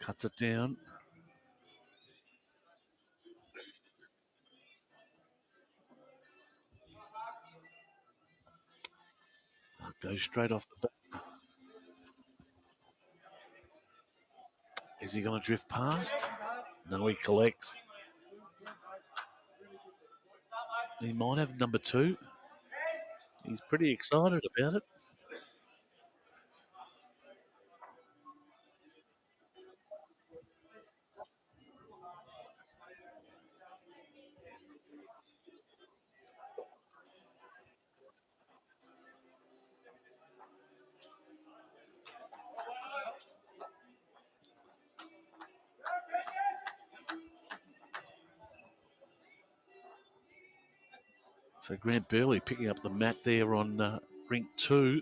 Cuts it down. Goes straight off the bat. Is he going to drift past? No, he collects. He might have number 2. He's pretty excited about it. So Grant Burley picking up the mat there on rink 2.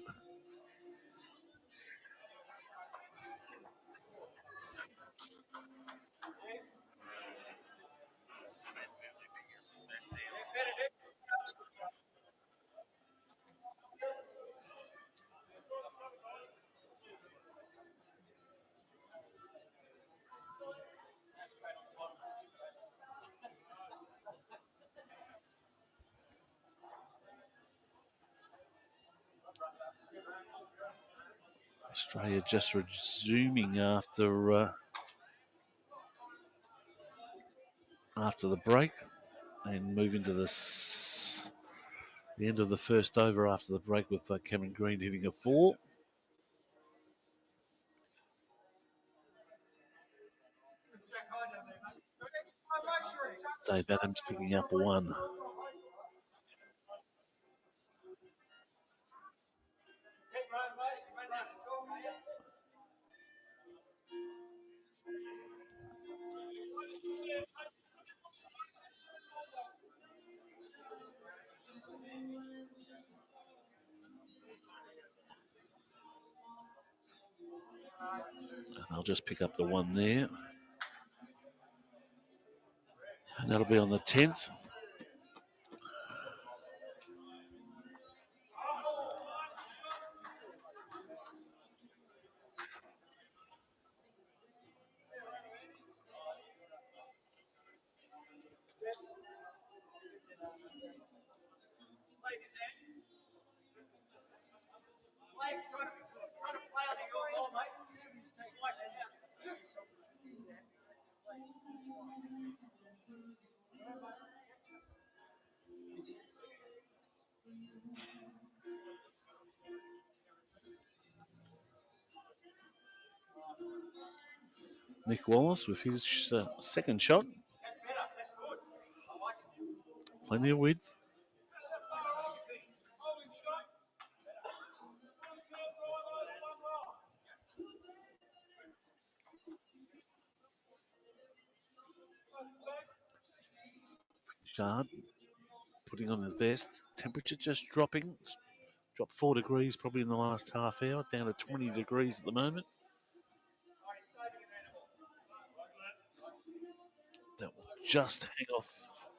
Australia just resuming after the break and moving to the end of the first over after the break with Cameron Green hitting a 4. Dave Adams picking up 1. I'll just pick up the 1 there. And that'll be on the 10th. Nick Wallace with his second shot. Plenty of width. Shard putting on his vest. Temperature just dropping. Dropped 4 degrees probably in the last half hour, down to 20 degrees at the moment. That will just hang off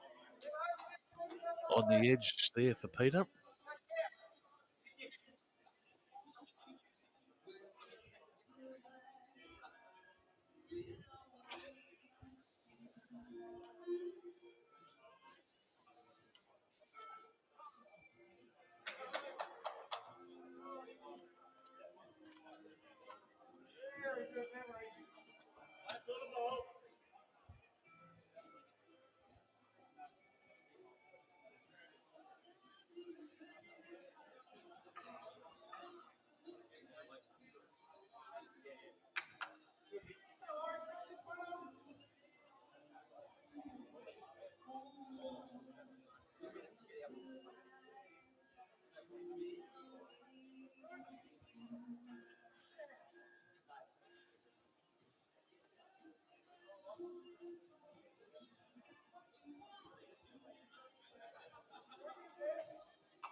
on the edge there for Peter.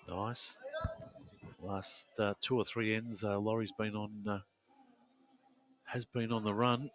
Nice. Last 2 or 3 ends, Laurie's been on, has been on the run.